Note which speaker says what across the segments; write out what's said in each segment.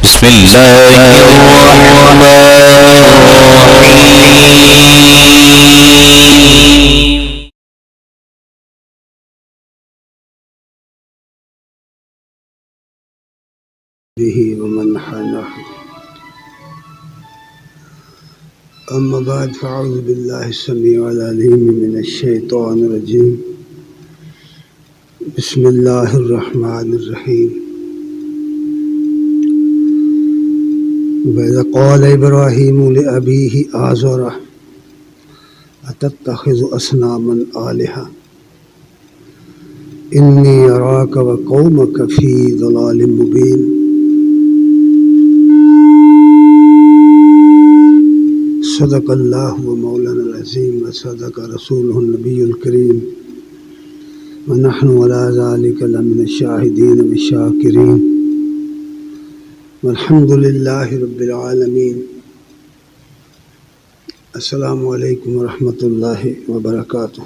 Speaker 1: بسم الله الرحمن الرحيم.
Speaker 2: به ومن حناه. أما بعد فأعوذ بالله السميع العليم من الشيطان الرجيم. بسم الله الرحمن الرحيم. وإذ قال إبراهيم لأبيه آزر أتتخذ أصناما آلهة إني أراك وقومك في ضلال مبين. صدق اللہ و مولانا العظیم و صدق رسولہ النبی الکریم ونحن علی ذلک لمن الشاہدین والشاکرین والحمد للہ رب العالمین. السلام علیکم ورحمۃ اللہ وبرکاتہ.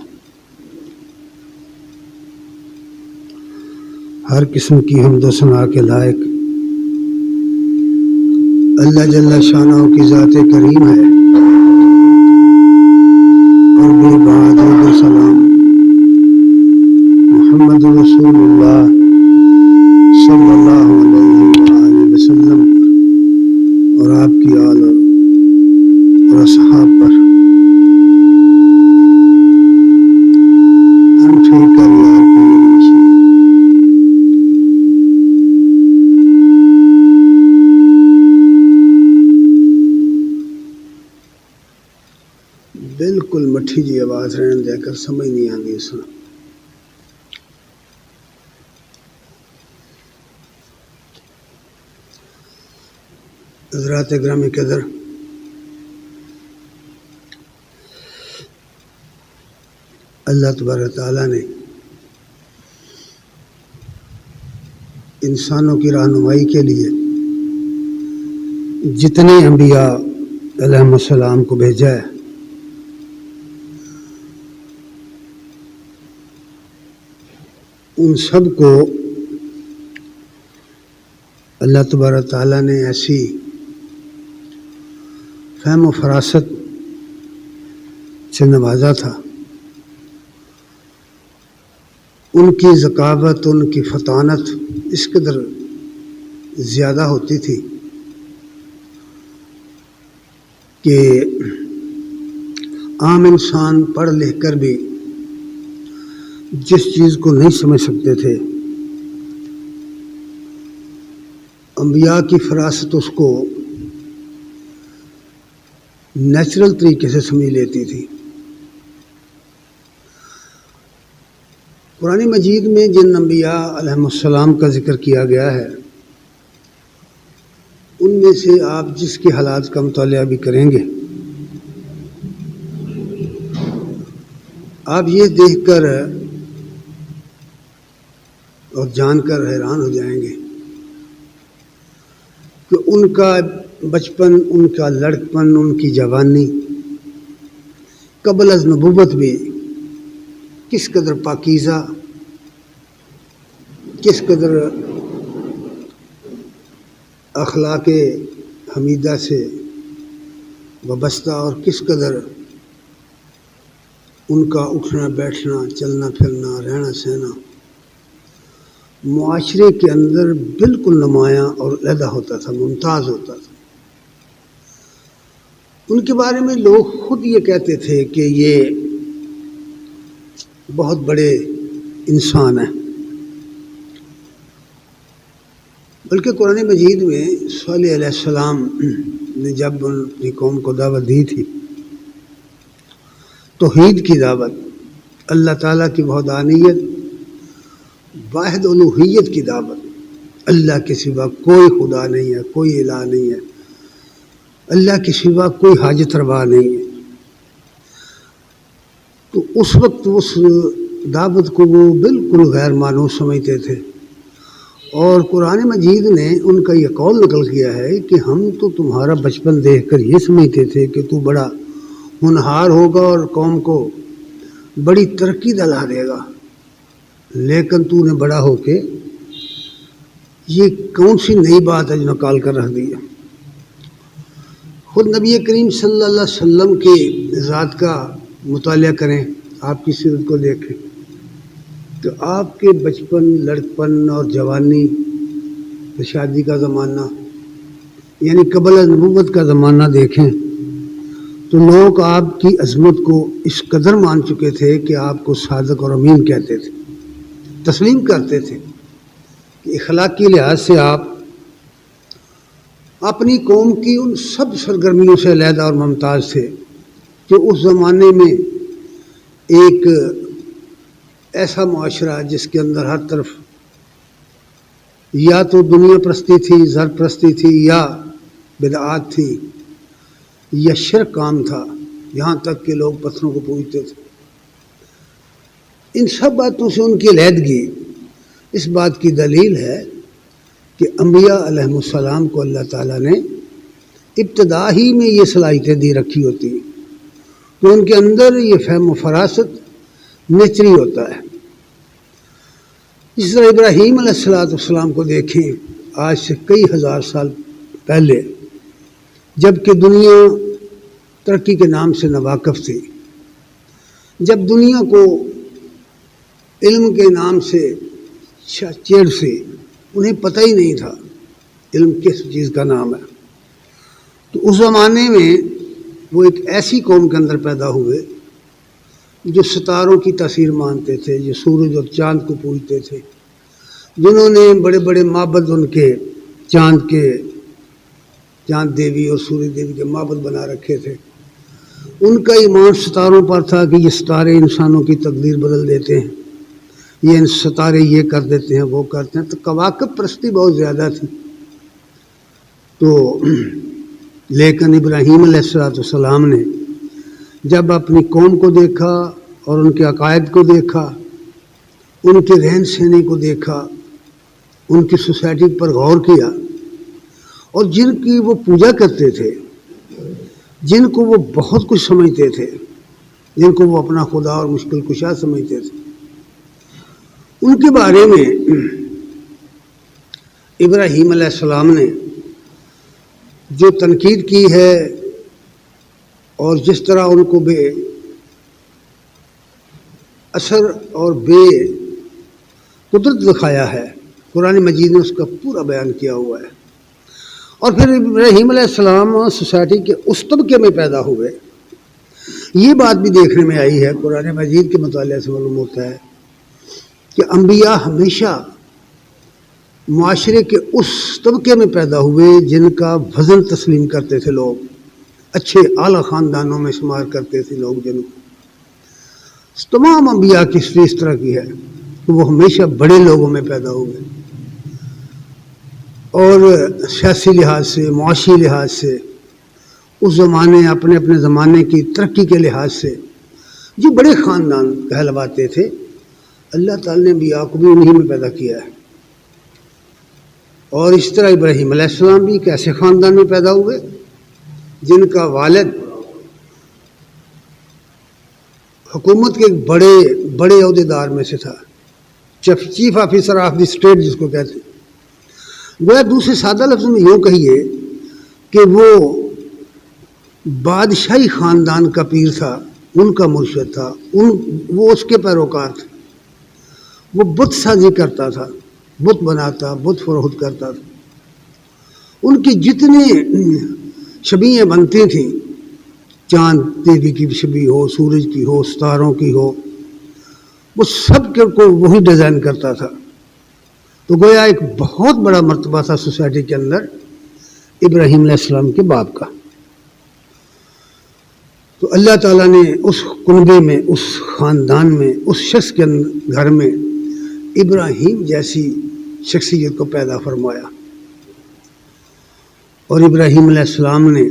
Speaker 2: ہر قسم کی حمد و ثنا کے لائق اللہ جل شانہ کی ذات کریم ہے، اور بھی بعد سلام محمد رسول اللہ صلی اللہ علیہ وآلہ وسلم اور آپ کی آل اور اصحاب پر. ہم ٹھیک کر یار کی بالکل مٹھی جی آواز رہن دے کر سمجھ نہیں آتی اس میں. حضرات گرامی قدر، اللہ تبارک تعالیٰ نے انسانوں کی رہنمائی کے لیے جتنے انبیاء علیہم السلام کو بھیجا ہے، ان سب کو اللہ تبارک تعالیٰ نے ایسی فہم و فراست سے نوازا تھا. ان کی ذکاوت، ان کی فطانت اس قدر زیادہ ہوتی تھی کہ عام انسان پڑھ لکھ کر بھی جس چیز کو نہیں سمجھ سکتے تھے، انبیاء کی فراست اس کو نیچرل طریقے سے سمجھ لیتی تھی. قرآن مجید میں جن انبیاء علیہم السلام کا ذکر کیا گیا ہے، ان میں سے آپ جس کے حالات کا مطالعہ بھی کریں گے، آپ یہ دیکھ کر اور جان کر حیران ہو جائیں گے کہ ان کا بچپن، ان کا لڑکپن، ان کی جوانی قبل از نبوت بھی کس قدر پاکیزہ، کس قدر اخلاق حمیدہ سے وابستہ، اور کس قدر ان کا اٹھنا بیٹھنا، چلنا پھرنا، رہنا سہنا معاشرے کے اندر بالکل نمایاں اور علیحدہ ہوتا تھا، ممتاز ہوتا تھا. ان کے بارے میں لوگ خود یہ کہتے تھے کہ یہ بہت بڑے انسان ہیں. بلکہ قرآن مجید میں صالح علیہ السلام نے جب اپنی قوم کو دعوت دی تھی، توحید کی دعوت، اللہ تعالیٰ کی وحدانیت، واحد الوہیت کی دعوت، اللہ کے سوا کوئی خدا نہیں ہے، کوئی الہ نہیں ہے، اللہ کے سوا کوئی حاجت روا نہیں ہے، تو اس وقت اس دعوت کو وہ بالکل غیر مانوس سمجھتے تھے. اور قرآن مجید نے ان کا یہ قول نقل کیا ہے کہ ہم تو تمہارا بچپن دیکھ کر یہ سمجھتے تھے کہ تو بڑا ہونہار ہوگا اور قوم کو بڑی ترقی دلا دے گا، لیکن تو نے بڑا ہو کے یہ کون سی نئی بات ہے جو نکال کر رکھ دی ہے؟ خود نبی کریم صلی اللہ علیہ وسلم کی ذات کا مطالعہ کریں، آپ کی سیرت کو دیکھیں تو آپ کے بچپن، لڑکپن اور جوانی، شادی کا زمانہ یعنی قبل نبوت کا زمانہ دیکھیں تو لوگ آپ کی عظمت کو اس قدر مان چکے تھے کہ آپ کو صادق اور امین کہتے تھے، تسلیم کرتے تھے کہ اخلاقی لحاظ سے آپ اپنی قوم کی ان سب سرگرمیوں سے علیحدہ اور ممتاز تھے جو اس زمانے میں ایک ایسا معاشرہ جس کے اندر ہر طرف یا تو دنیا پرستی تھی، زر پرستی تھی، یا بدعات تھی، یا شرک کام تھا، یہاں تک کہ لوگ پتھروں کو پوجتے تھے۔ ان سب باتوں سے ان کی علیحدگی اس بات کی دلیل ہے کہ انبیاء علیہ السلام کو اللہ تعالیٰ نے ابتدا ہی میں یہ صلاحیتیں دی رکھی ہوتی تو ان کے اندر یہ فہم و فراست نیچری ہوتا ہے۔ اس طرح ابراہیم علیہ السلام کو دیکھیں، آج سے کئی ہزار سال پہلے جب کہ دنیا ترقی کے نام سے ناواقف تھی، جب دنیا کو علم کے نام سے چیڑ سے انہیں پتہ ہی نہیں تھا علم کس چیز کا نام ہے، تو اس زمانے میں وہ ایک ایسی قوم کے اندر پیدا ہوئے جو ستاروں کی تاثیر مانتے تھے، جو سورج اور چاند کو پوجتے تھے، جنہوں نے بڑے بڑے معبد ان کے چاند دیوی اور سورج دیوی کے معبد بنا رکھے تھے۔ ان کا ایمان ستاروں پر تھا کہ یہ ستارے انسانوں کی تقدیر بدل دیتے ہیں، یہ ستارے یہ کر دیتے ہیں، وہ کرتے ہیں، تو کواکب پرستی بہت زیادہ تھی۔ تو لیکن ابراہیم علیہ السلام نے جب اپنی قوم کو دیکھا اور ان کے عقائد کو دیکھا، ان کے رہن سہنے کو دیکھا، ان کی سوسائٹی پر غور کیا، اور جن کی وہ پوجا کرتے تھے، جن کو وہ بہت کچھ سمجھتے تھے، جن کو وہ اپنا خدا اور مشکل کشا سمجھتے تھے، ان کے بارے میں ابراہیم علیہ السلام نے جو تنقید کی ہے اور جس طرح ان کو بے اثر اور بے قدرت دکھایا ہے، قرآن مجید نے اس کا پورا بیان کیا ہوا ہے۔ اور پھر ابراہیم علیہ السلام سوسائٹی کے اس طبقے میں پیدا ہوئے، یہ بات بھی دیکھنے میں آئی ہے، قرآن مجید کے مطالعے سے معلوم ہوتا ہے کہ انبیاء ہمیشہ معاشرے کے اس طبقے میں پیدا ہوئے جن کا وزن تسلیم کرتے تھے لوگ، اچھے اعلیٰ خاندانوں میں شمار کرتے تھے لوگ، جن تمام انبیاء کی ہسٹری اس طرح کی ہے کہ وہ ہمیشہ بڑے لوگوں میں پیدا ہوئے، اور سیاسی لحاظ سے، معاشی لحاظ سے، اس زمانے اپنے اپنے زمانے کی ترقی کے لحاظ سے جو بڑے خاندان کہلواتے تھے، اللہ تعالیٰ نے انبیاء کو بھی انہی میں پیدا کیا ہے۔ اور اس طرح ابراہیم علیہ السلام بھی ایک ایسے خاندان میں پیدا ہوئے جن کا والد حکومت کے ایک بڑے عہدیدار میں سے تھا، chief officer of the state جس کو کہتے ہیں۔ گویا دوسرے سادہ لفظوں میں یوں کہیے کہ وہ بادشاہی خاندان کا پیر تھا، ان کا مرشد تھا، وہ اس کے پیروکار تھے، وہ بت سازی کرتا تھا، بت بناتا، بت فروخت کرتا تھا، ان کی جتنی شبیہیں بنتی تھیں، چاند دیوی کی شبیہ ہو، سورج کی ہو، ستاروں کی ہو، وہ سب کو وہی ڈیزائن کرتا تھا۔ تو گویا ایک بہت بڑا مرتبہ تھا سوسائٹی کے اندر ابراہیم علیہ السلام کے باپ کا۔ تو اللہ تعالیٰ نے اس کنبے میں، اس خاندان میں، اس شخص کے گھر میں ابراہیم جیسی شخصیت کو پیدا فرمایا، اور ابراہیم علیہ السلام نے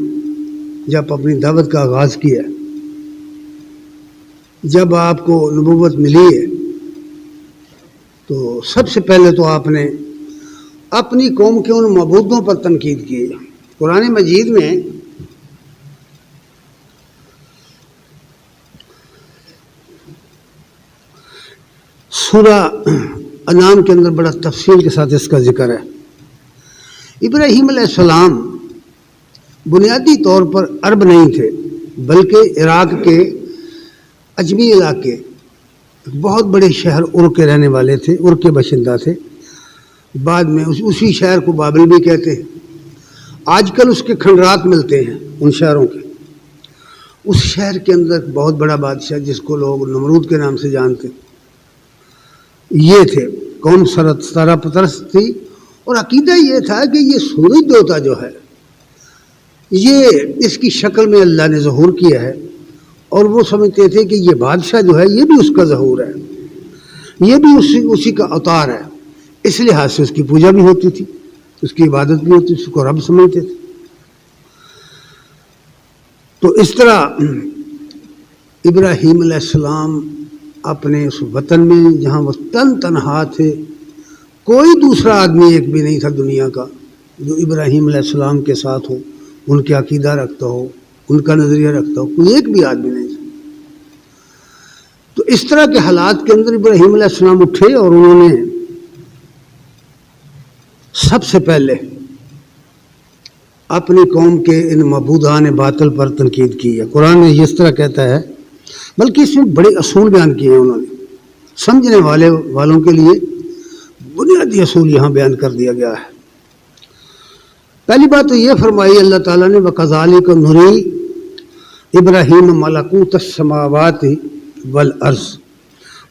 Speaker 2: جب اپنی دعوت کا آغاز کیا، جب آپ کو نبوت ملی ہے، تو سب سے پہلے تو آپ نے اپنی قوم کے ان معبودوں پر تنقید کی۔ قرآن مجید میں سورہ انعام کے اندر بڑا تفصیل کے ساتھ اس کا ذکر ہے۔ ابراہیم علیہ السلام بنیادی طور پر عرب نہیں تھے، بلکہ عراق کے اجمی علاقے بہت بڑے شہر ار کے رہنے والے تھے، ار کے باشندہ تھے۔ بعد میں اسی شہر کو بابل بھی کہتے ہیں۔ آج کل اس کے کھنڈرات ملتے ہیں ان شہروں کے۔ اس شہر کے اندر بہت بڑا بادشاہ جس کو لوگ نمرود کے نام سے جانتے یہ تھے۔ قوم ستارہ پرست تھی اور عقیدہ یہ تھا کہ یہ سورج دیوتا جو ہے یہ اس کی شکل میں اللہ نے ظہور کیا ہے، اور وہ سمجھتے تھے کہ یہ بادشاہ جو ہے یہ بھی اس کا ظہور ہے، یہ بھی اسی کا اوتار ہے۔ اس لحاظ سے اس کی پوجا بھی ہوتی تھی، اس کی عبادت بھی ہوتی تھی، اس کو رب سمجھتے تھے۔ تو اس طرح ابراہیم علیہ السلام اپنے اس وطن میں جہاں وہ تنہا تھے، کوئی دوسرا آدمی ایک بھی نہیں تھا دنیا کا جو ابراہیم علیہ السلام کے ساتھ ہو، ان کے عقیدہ رکھتا ہو، ان کا نظریہ رکھتا ہو، کوئی ایک بھی آدمی نہیں تھا۔ تو اس طرح کے حالات کے اندر ابراہیم علیہ السلام اٹھے اور انہوں نے سب سے پہلے اپنی قوم کے ان معبودان باطل پر تنقید کی ہے۔ قرآن نے اس طرح کہتا ہے، بلکہ اس میں بڑے اصول بیان کیے ہیں انہوں نے، سمجھنے والوں کے لیے بنیادی اصول یہاں بیان کر دیا گیا ہے۔ پہلی بات تو یہ فرمائی اللہ تعالیٰ نے، وَكَذَلِكَ نُرِي إِبْرَاهِيمَ مَلَكُوتَ السَّمَاوَاتِ وَالْأَرْضِ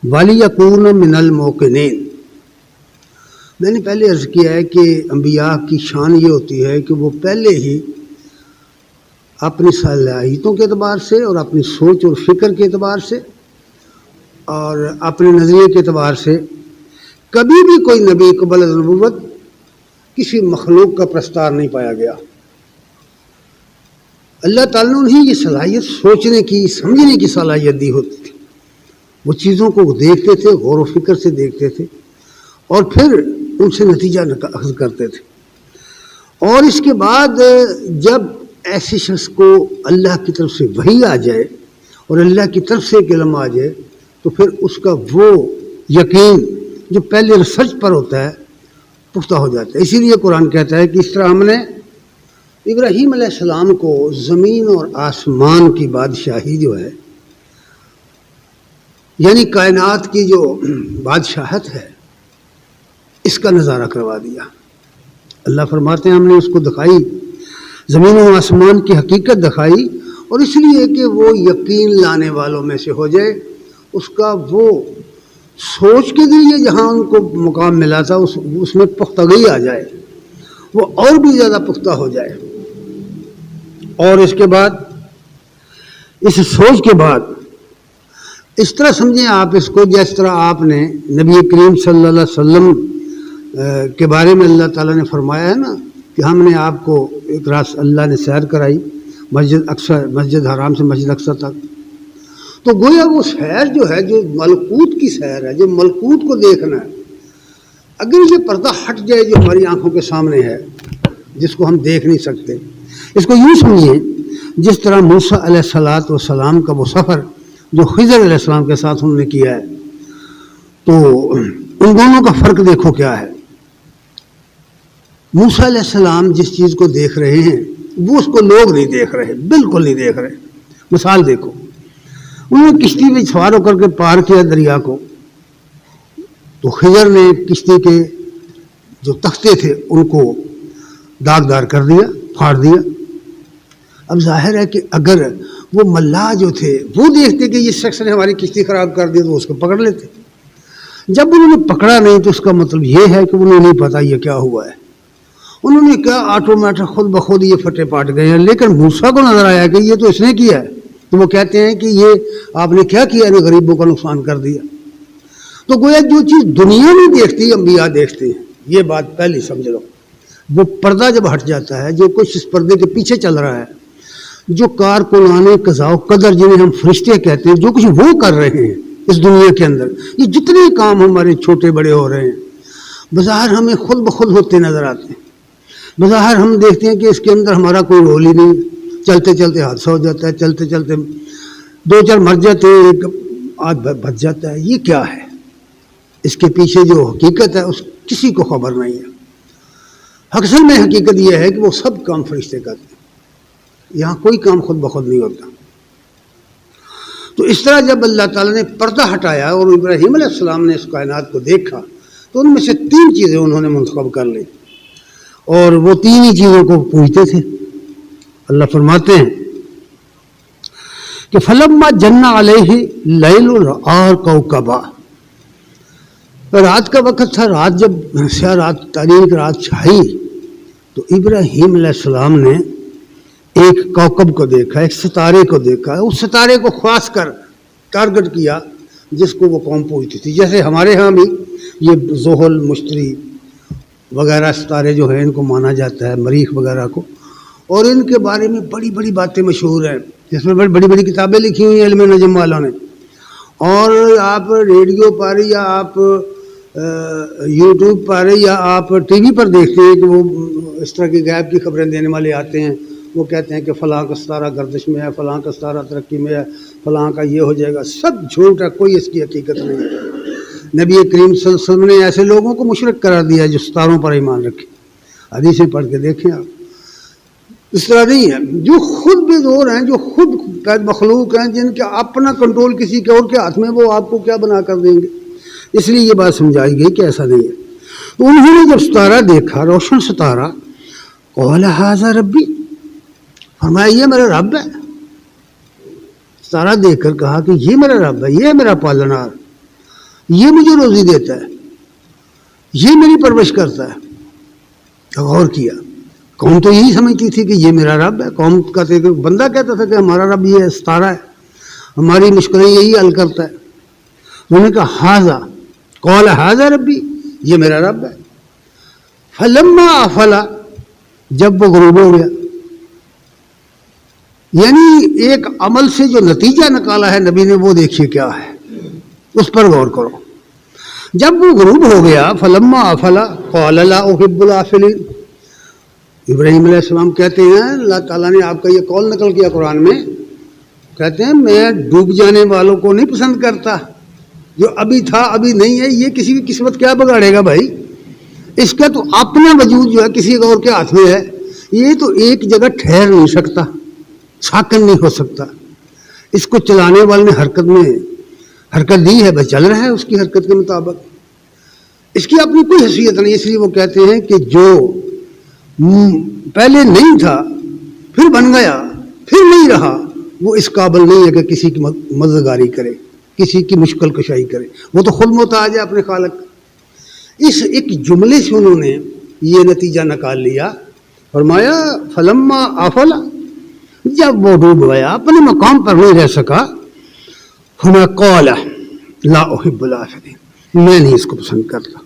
Speaker 2: وَلِيَكُونَ مِنَ الْمُوقِنِينَ۔ میں نے پہلے عرض کیا ہے کہ انبیاء کی شان یہ ہوتی ہے کہ وہ پہلے ہی اپنی صلاحیتوں کے اعتبار سے اور اپنی سوچ اور فکر کے اعتبار سے اور اپنے نظریے کے اعتبار سے کبھی بھی کوئی نبی قبل از نبوت کسی مخلوق کا پرستار نہیں پایا گیا۔ اللہ تعالیٰ نے انہیں یہ صلاحیت سوچنے کی، سمجھنے کی صلاحیت دی ہوتی تھی۔ وہ چیزوں کو دیکھتے تھے، غور و فکر سے دیکھتے تھے اور پھر ان سے نتیجہ اخذ کرتے تھے۔ اور اس کے بعد جب ایسے شخص کو اللہ کی طرف سے وحی آ جائے اور اللہ کی طرف سے ایک علم آ جائے تو پھر اس کا وہ یقین جو پہلے ریسرچ پر ہوتا ہے پختہ ہو جاتا ہے۔ اسی لیے قرآن کہتا ہے کہ اس طرح ہم نے ابراہیم علیہ السلام کو زمین اور آسمان کی بادشاہی جو ہے، یعنی کائنات کی جو بادشاہت ہے، اس کا نظارہ کروا دیا۔ اللہ فرماتے ہیں ہم نے اس کو دکھائی، زمین و آسمان کی حقیقت دکھائی، اور اس لیے کہ وہ یقین لانے والوں میں سے ہو جائے، اس کا وہ سوچ کے ذریعے جہاں ان کو مقام ملا تھا اس میں پختگی آ جائے، وہ اور بھی زیادہ پختہ ہو جائے۔ اور اس کے بعد اس سوچ کے بعد اس طرح سمجھیں آپ اس کو جس طرح آپ نے نبی کریم صلی اللہ علیہ وسلم کے بارے میں اللہ تعالیٰ نے فرمایا ہے نا کہ ہم نے آپ کو ایک رات اللہ نے سیر کرائی مسجد حرام سے مسجد اقصی تک، تو گویا وہ سیر جو ہے جو ملکوت کی سیر ہے، جو ملکوت کو دیکھنا ہے، اگر یہ پردہ ہٹ جائے جو ہماری آنکھوں کے سامنے ہے جس کو ہم دیکھ نہیں سکتے، اس کو یوں سمجھیں جس طرح موسیٰ علیہ السلام کا وہ سفر جو خضر علیہ السلام کے ساتھ انہوں نے کیا ہے، تو ان دونوں کا فرق دیکھو کیا ہے۔ موسیٰ علیہ السلام جس چیز کو دیکھ رہے ہیں وہ اس کو لوگ نہیں دیکھ رہے، بالکل نہیں دیکھ رہے۔ مثال دیکھو، انہوں نے کشتی میں سوار ہو کر کے پار کیا دریا کو، تو خضر نے کشتی کے جو تختے تھے ان کو داغدار کر دیا، پھاڑ دیا۔ اب ظاہر ہے کہ اگر وہ ملاح جو تھے وہ دیکھتے کہ یہ شخص نے ہماری کشتی خراب کر دی تو اس کو پکڑ لیتے۔ جب انہوں نے پکڑا نہیں تو اس کا مطلب یہ ہے کہ انہیں نہیں پتا یہ کیا ہوا ہے۔ انہوں نے کہا آٹومیٹک خود بخود یہ پھٹے پاٹ گئے ہیں، لیکن موسیٰ کو نظر آیا کہ یہ تو اس نے کیا ہے، تو وہ کہتے ہیں کہ یہ آپ نے کیا کیا ہے، غریبوں کا نقصان کر دیا۔ تو گویا جو چیز دنیا نہیں دیکھتی انبیاء دیکھتے ہیں، یہ بات پہلی سمجھ لو۔ وہ پردہ جب ہٹ جاتا ہے، جو کچھ اس پردے کے پیچھے چل رہا ہے، جو کارکنان قضاء و قدر جنہیں ہم فرشتے کہتے ہیں، جو کچھ وہ کر رہے ہیں اس دنیا کے اندر، یہ جتنے کام ہمارے چھوٹے بڑے ہو رہے ہیں بظاہر ہمیں خود بخود ہوتے نظر آتے ہیں۔ بظاہر ہم دیکھتے ہیں کہ اس کے اندر ہمارا کوئی رول ہی نہیں، چلتے چلتے حادثہ ہو جاتا ہے، چلتے چلتے دو چار مر جاتے ہیں، ایک آدھ بچ جاتا ہے۔ یہ کیا ہے؟ اس کے پیچھے جو حقیقت ہے اس کسی کو خبر نہیں ہے۔ اصل میں حقیقت یہ ہے کہ وہ سب کام فرشتے کرتے ہیں، یہاں کوئی کام خود بخود نہیں ہوتا۔ تو اس طرح جب اللہ تعالیٰ نے پردہ ہٹایا اور ابراہیم علیہ السلام نے اس کائنات کو دیکھا تو ان میں سے 3 چیزیں انہوں نے منتخب کر لی، اور وہ 3 ہی چیزوں کو پوچھتے تھے۔ اللہ فرماتے ہیں کہ فلما جن علیہ لیل رآ کوکبا، رات کا وقت تھا، رات جب سیاہ رات تاریک رات چھائی تو ابراہیم علیہ السلام نے ایک کوکب کو دیکھا، ایک ستارے کو دیکھا، اس ستارے کو خاص کر ٹارگٹ کیا جس کو وہ قوم پوچھتی تھی۔ جیسے ہمارے ہاں بھی یہ زحل، مشتری وغیرہ ستارے جو ہیں ان کو مانا جاتا ہے، مریخ وغیرہ کو، اور ان کے بارے میں بڑی بڑی باتیں مشہور ہیں، جس میں بڑی بڑی کتابیں لکھی ہوئی ہیں علم نجم والوں نے، اور آپ ریڈیو پر یا آپ یوٹیوب پر یا آپ ٹی وی پر دیکھتے ہیں کہ وہ اس طرح کی غیب کی خبریں دینے والے آتے ہیں، وہ کہتے ہیں کہ فلاں کا ستارہ گردش میں ہے، فلاں کا ستارہ ترقی میں ہے، فلاں کا یہ ہو جائے گا، سب جھوٹ ہے، کوئی اس کی حقیقت نہیں ہے۔ نبی کریم صلی اللہ علیہ وسلم نے ایسے لوگوں کو مشرک قرار دیا جو ستاروں پر ایمان رکھے، حدیثیں پڑھ کے دیکھیں آپ۔ اس طرح نہیں ہے، جو خود بے زور ہیں، جو خود مخلوق ہیں، جن کا اپنا کنٹرول کسی کے اور کے ہاتھ میں، وہ آپ کو کیا بنا کر دیں گے؟ اس لیے یہ بات سمجھائی گئی کہ ایسا نہیں ہے۔ تو انہوں نے جب ستارہ دیکھا، روشن ستارہ، قال ھذا ربی، فرمایا یہ میرا رب ہے۔ ستارہ دیکھ کر کہا کہ یہ میرا رب ہے، یہ میرا پالنہار، یہ مجھے روزی دیتا ہے، یہ میری پرورش کرتا ہے۔ غور کیا، قوم تو یہی سمجھتی تھی کہ یہ میرا رب ہے، قوم کا بندہ کہتا تھا کہ ہمارا رب یہ ستارہ ہے، ہماری مشکلیں یہی حل کرتا ہے۔ انہوں نے کہا ھذا، قال ھذا ربی، یہ میرا رب ہے۔ فلما افلا، جب وہ غروب ہو گیا، یعنی ایک عمل سے جو نتیجہ نکالا ہے نبی نے، وہ دیکھیے کیا ہے، اس پر غور کرو۔ جب وہ غروب ہو گیا، فلما افلا قال لا احب الافلین، ابراہیم علیہ السلام کہتے ہیں، اللہ تعالیٰ نے آپ کا یہ قول نقل کیا قرآن میں، کہتے ہیں میں ڈوب جانے والوں کو نہیں پسند کرتا، جو ابھی تھا ابھی نہیں ہے، یہ کسی کی قسمت کیا بگاڑے گا بھائی، اس کا تو اپنا وجود جو ہے کسی اور کے ہاتھ میں ہے، یہ تو ایک جگہ ٹھہر نہیں سکتا، ساکن نہیں ہو سکتا، اس کو چلانے والے نے حرکت دی ہے، بس چل رہا ہے اس کی حرکت کے مطابق، اس کی اپنی کوئی حیثیت نہیں۔ اس لیے وہ کہتے ہیں کہ جو پہلے نہیں تھا پھر بن گیا پھر نہیں رہا، وہ اس قابل نہیں ہے کہ کسی کی مددگاری کرے، کسی کی مشکل کشائی کرے، وہ تو خود محتاج ہے اپنے خالق۔ اس ایک جملے سے انہوں نے یہ نتیجہ نکال لیا، فرمایا فلما افلا، جب وہ ڈوب گیا، اپنے مقام پر نہیں رہ سکا، ہمیں قال لا احب الافلین، میں نہیں اس کو پسند کرتا،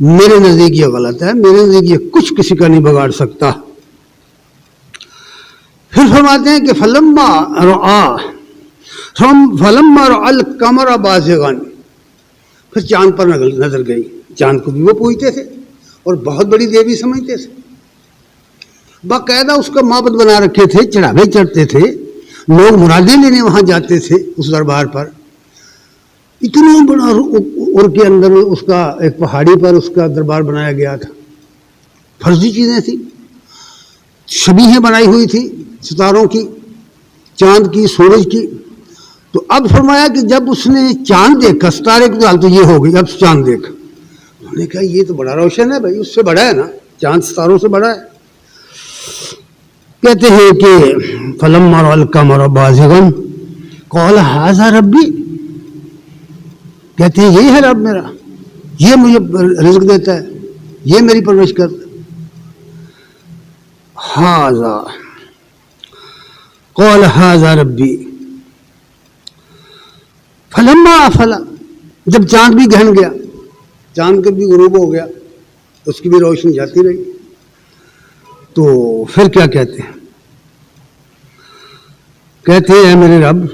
Speaker 2: میرے نزدیک یہ غلط ہے، میرے نزدیک یہ کچھ کسی کا نہیں بگاڑ سکتا۔ پھر فرماتے ہیں کہ فلما رأى القمر بازغا، پھر چاند پر نظر گئی، چاند کو بھی وہ پوجتے تھے اور بہت بڑی دیوی سمجھتے تھے، باقاعدہ اس کا معبد بنا رکھے تھے، چڑھاوے چڑھتے تھے، لوگ مرادیں لینے وہاں جاتے تھے اس دربار پر، اتنا بڑا اور کے اندر اس کا ایک پہاڑی پر اس کا دربار بنایا گیا تھا، فرضی چیزیں تھیں، شبیہیں بنائی ہوئی تھی ستاروں کی، چاند کی، سورج کی۔ تو اب فرمایا کہ جب اس نے چاند دیکھا، ستارے کی حالت تو یہ ہو گئی، اب چاند دیکھا، انہوں نے کہا یہ تو بڑا روشن ہے بھائی، اس سے بڑا ہے نا، چاند ستاروں سے بڑا ہے۔ کہتے ہیں کہ فلما رأى القمر بازغا قال ھذا ربی، کہتے ہیں یہی ہے رب میرا، یہ مجھے رزق دیتا ہے، یہ میری پرورش کرتا ہے۔ ھذا قال ھذا ربی فلما افلا، جب چاند بھی گہن گیا، چاند کا بھی غروب ہو گیا، اس کی بھی روشنی جاتی رہی، تو پھر کیا کہتے ہیں؟ کہتے ہیں اے میرے رب،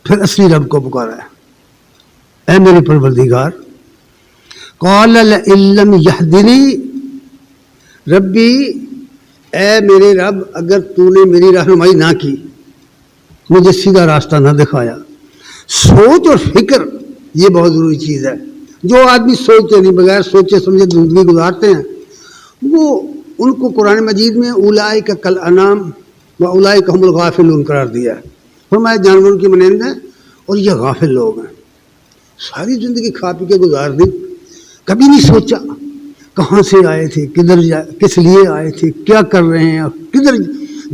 Speaker 2: پھر اصلی رب کو پکارا ہے، اے میرے پروردگار، قال لئن لم یہدنی ربی، اے میرے رب اگر تو نے میری رہنمائی نہ کی، مجھے سیدھا راستہ نہ دکھایا۔ سوچ اور فکر یہ بہت ضروری چیز ہے، جو آدمی سوچتے نہیں، بغیر سوچے سمجھے زندگی گزارتے ہیں، وہ ان کو قرآن مجید میں اولئک کالانعام و اولئک هم الغافلون قرار دیا ہے. فرمایا جانوروں کی مانند ہیں اور یہ غافل لوگ ہیں. ساری زندگی کھا پی کے گزار دی, کبھی نہیں سوچا کہاں سے آئے تھے, کس لیے آئے تھے, کیا کر رہے ہیں, کدھر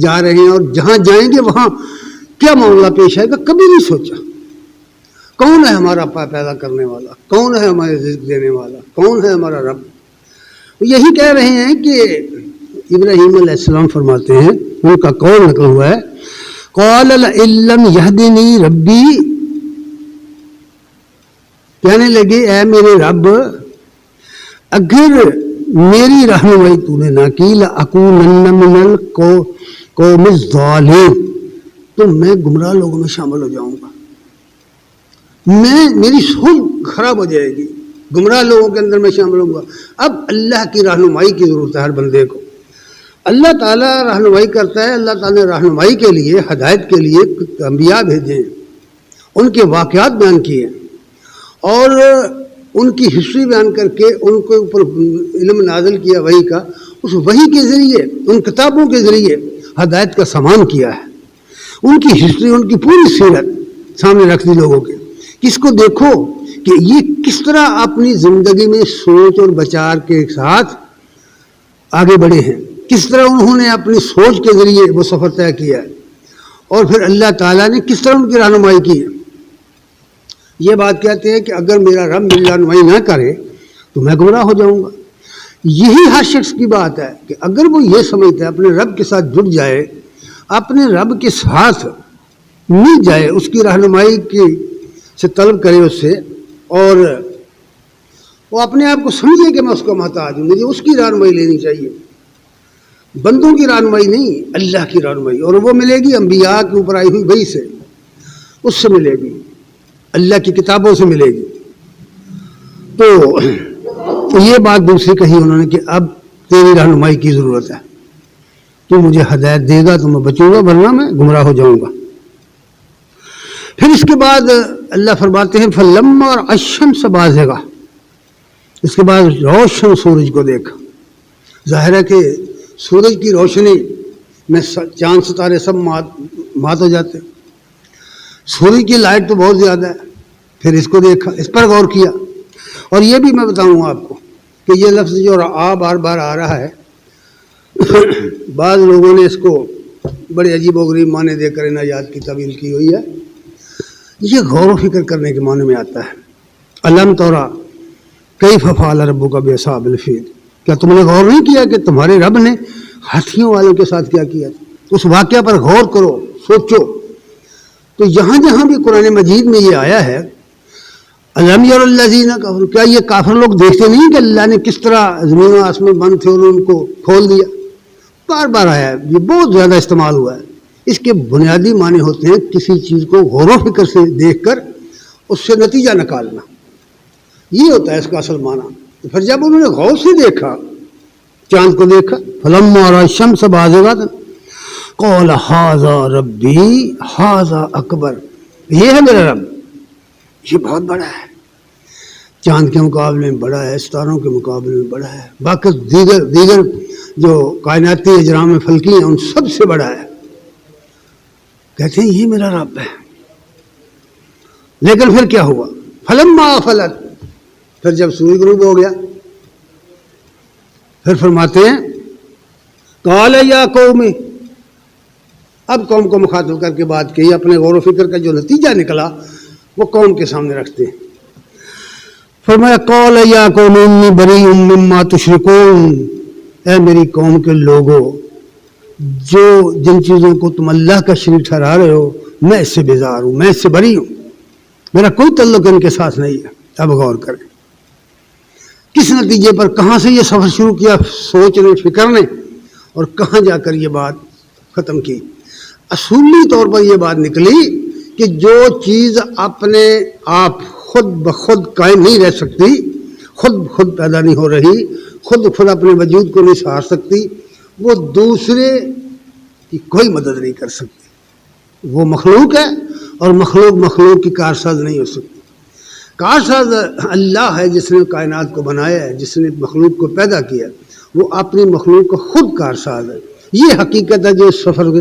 Speaker 2: جا رہے ہیں, اور جہاں جائیں گے وہاں کیا معاملہ پیش آئے گا, کبھی نہیں سوچا. کون ہے ہمارا پیدا کرنے والا, کون ہے ہمارے رزق دینے والا, کون ہے ہمارا رب. یہی کہہ رہے ہیں کہ ابراہیم علیہ السلام فرماتے ہیں, ان کا قول نقل ہوا ہے, قال لئن لم یہدنی ربی, کہنے لگے اے میرے رب اگر میری رہنمائی تو نے نہ کی لأکونن من القوم الضالین, تو میں گمراہ لوگوں میں شامل ہو جاؤں گا. میری سوچ خراب ہو جائے گی, گمراہ لوگوں کے اندر میں شامل ہوں گا. اب اللہ کی رہنمائی کی ضرورت ہے ہر بندے کو. اللہ تعالیٰ رہنمائی کرتا ہے. اللہ تعالیٰ نے رہنمائی کے لیے, ہدایت کے لیے انبیاء بھیجے ہیں, ان کے واقعات بیان کیے اور ان کی ہسٹری بیان کر کے ان کے اوپر علم نازل کیا وحی کا. اس وحی کے ذریعے, ان کتابوں کے ذریعے ہدایت کا سامان کیا ہے. ان کی ہسٹری, ان کی پوری سیرت سامنے رکھ دی لوگوں کے. کس کو دیکھو کہ یہ کس طرح اپنی زندگی میں سوچ اور بچار کے ساتھ آگے بڑھے ہیں, کس طرح انہوں نے اپنی سوچ کے ذریعے وہ سفر طے کیا ہے, اور پھر اللہ تعالیٰ نے کس طرح ان کی رہنمائی کی ہے. یہ بات کہتے ہیں کہ اگر میرا رب میری رہنمائی نہ کرے تو میں گمراہ ہو جاؤں گا. یہی ہر شخص کی بات ہے کہ اگر وہ یہ سمجھتا ہے اپنے رب کے ساتھ جڑ جائے, اپنے رب کے ساتھ مل جائے, اس کی رہنمائی کی سے طلب کرے اس سے, اور وہ اپنے آپ کو سمجھے کہ میں اس کا محتاج ہوں, مجھے اس کی رہنمائی لینی چاہیے, بندوں کی رہنمائی نہیں, اللہ کی رہنمائی. اور وہ ملے گی انبیاء کے اوپر آئی ہوئی وحی سے, اس سے ملے گی, اللہ کی کتابوں سے ملے گی. تو یہ بات دوسری کہی انہوں نے کہ اب تیری رہنمائی کی ضرورت ہے, تو مجھے ہدایت دے گا تو میں بچوں گا, ورنہ میں گمراہ ہو جاؤں گا. پھر اس کے بعد اللہ فرماتے ہیں فلما الشمس بازغہ, اس کے بعد روشن سورج کو دیکھا. ظاہر ہے کہ سورج کی روشنی میں چاند ستارے سب مات ہو جاتے. سورج کی لائٹ تو بہت زیادہ ہے. پھر اس کو دیکھا, اس پر غور کیا. اور یہ بھی میں بتاؤں آپ کو کہ یہ لفظ جو بار بار آ رہا ہے, بعض لوگوں نے اس کو بڑے عجیب و غریب معنی دے کر عنایات کی تعویل کی ہوئی ہے. یہ غور و فکر کرنے کے معنی میں آتا ہے. الم ترى کیف فعل ربک باصحاب الفیل, کیا تم نے غور نہیں کیا کہ تمہارے رب نے ہاتھیوں والوں کے ساتھ کیا کیا تھا. اس واقعہ پر غور کرو, سوچو. تو جہاں جہاں بھی قرآن مجید میں یہ آیا ہے الم یر الذین کفروا, کیا یہ کافر لوگ دیکھتے نہیں کہ اللہ نے کس طرح زمین و آسمان بند تھے اور ان کو کھول دیا. بار بار آیا ہے, یہ بہت زیادہ استعمال ہوا ہے. اس کے بنیادی معنی ہوتے ہیں کسی چیز کو غور و فکر سے دیکھ کر اس سے نتیجہ نکالنا, یہ ہوتا ہے اس کا اصل معنی. تو پھر جب انہوں نے غور سے دیکھا, چاند کو دیکھا, فلما رأى الشمس بازغة قال هذا ربی هذا اکبر, یہ ہے میرا رب, یہ بہت بڑا ہے, چاند کے مقابلے میں بڑا ہے, ستاروں کے مقابلے میں بڑا ہے, باقی دیگر جو کائناتی اجرام فلکی ہیں ان سب سے بڑا ہے. کہتے ہیں یہ میرا رب ہے. لیکن پھر کیا ہوا, فلما افلت, پھر جب سورج غروب ہو گیا, پھر فرماتے ہیں قال یا قوم, اب قوم کو مخاطب کر کے بات کی, اپنے غور و فکر کا جو نتیجہ نکلا وہ قوم کے سامنے رکھتے ہیں. فرمایا قال یا قوم انی بریء مما تشرکون, اے میری قوم کے لوگوں, جو جن چیزوں کو تم اللہ کا شریک ٹھہرا رہے ہو میں اس سے بیزار ہوں, میں اس سے بری ہوں, میرا کوئی تعلق ان کے ساتھ نہیں ہے. اب غور کریں کس نتیجے پر, کہاں سے یہ سفر شروع کیا سوچنے فکر نے, اور کہاں جا کر یہ بات ختم کی. اصولی طور پر یہ بات نکلی کہ جو چیز اپنے آپ خود بخود قائم نہیں رہ سکتی, خود بخود پیدا نہیں ہو رہی, خود بخود اپنے وجود کو نہیں سہار سکتی, وہ دوسرے کی کوئی مدد نہیں کر سکتی. وہ مخلوق ہے اور مخلوق کی کارساز نہیں ہو سکتی. کارساز اللہ ہے جس نے کائنات کو بنایا ہے, جس نے مخلوق کو پیدا کیا, وہ اپنی مخلوق کا خود کارساز ہے. یہ حقیقت ہے جو اس سفر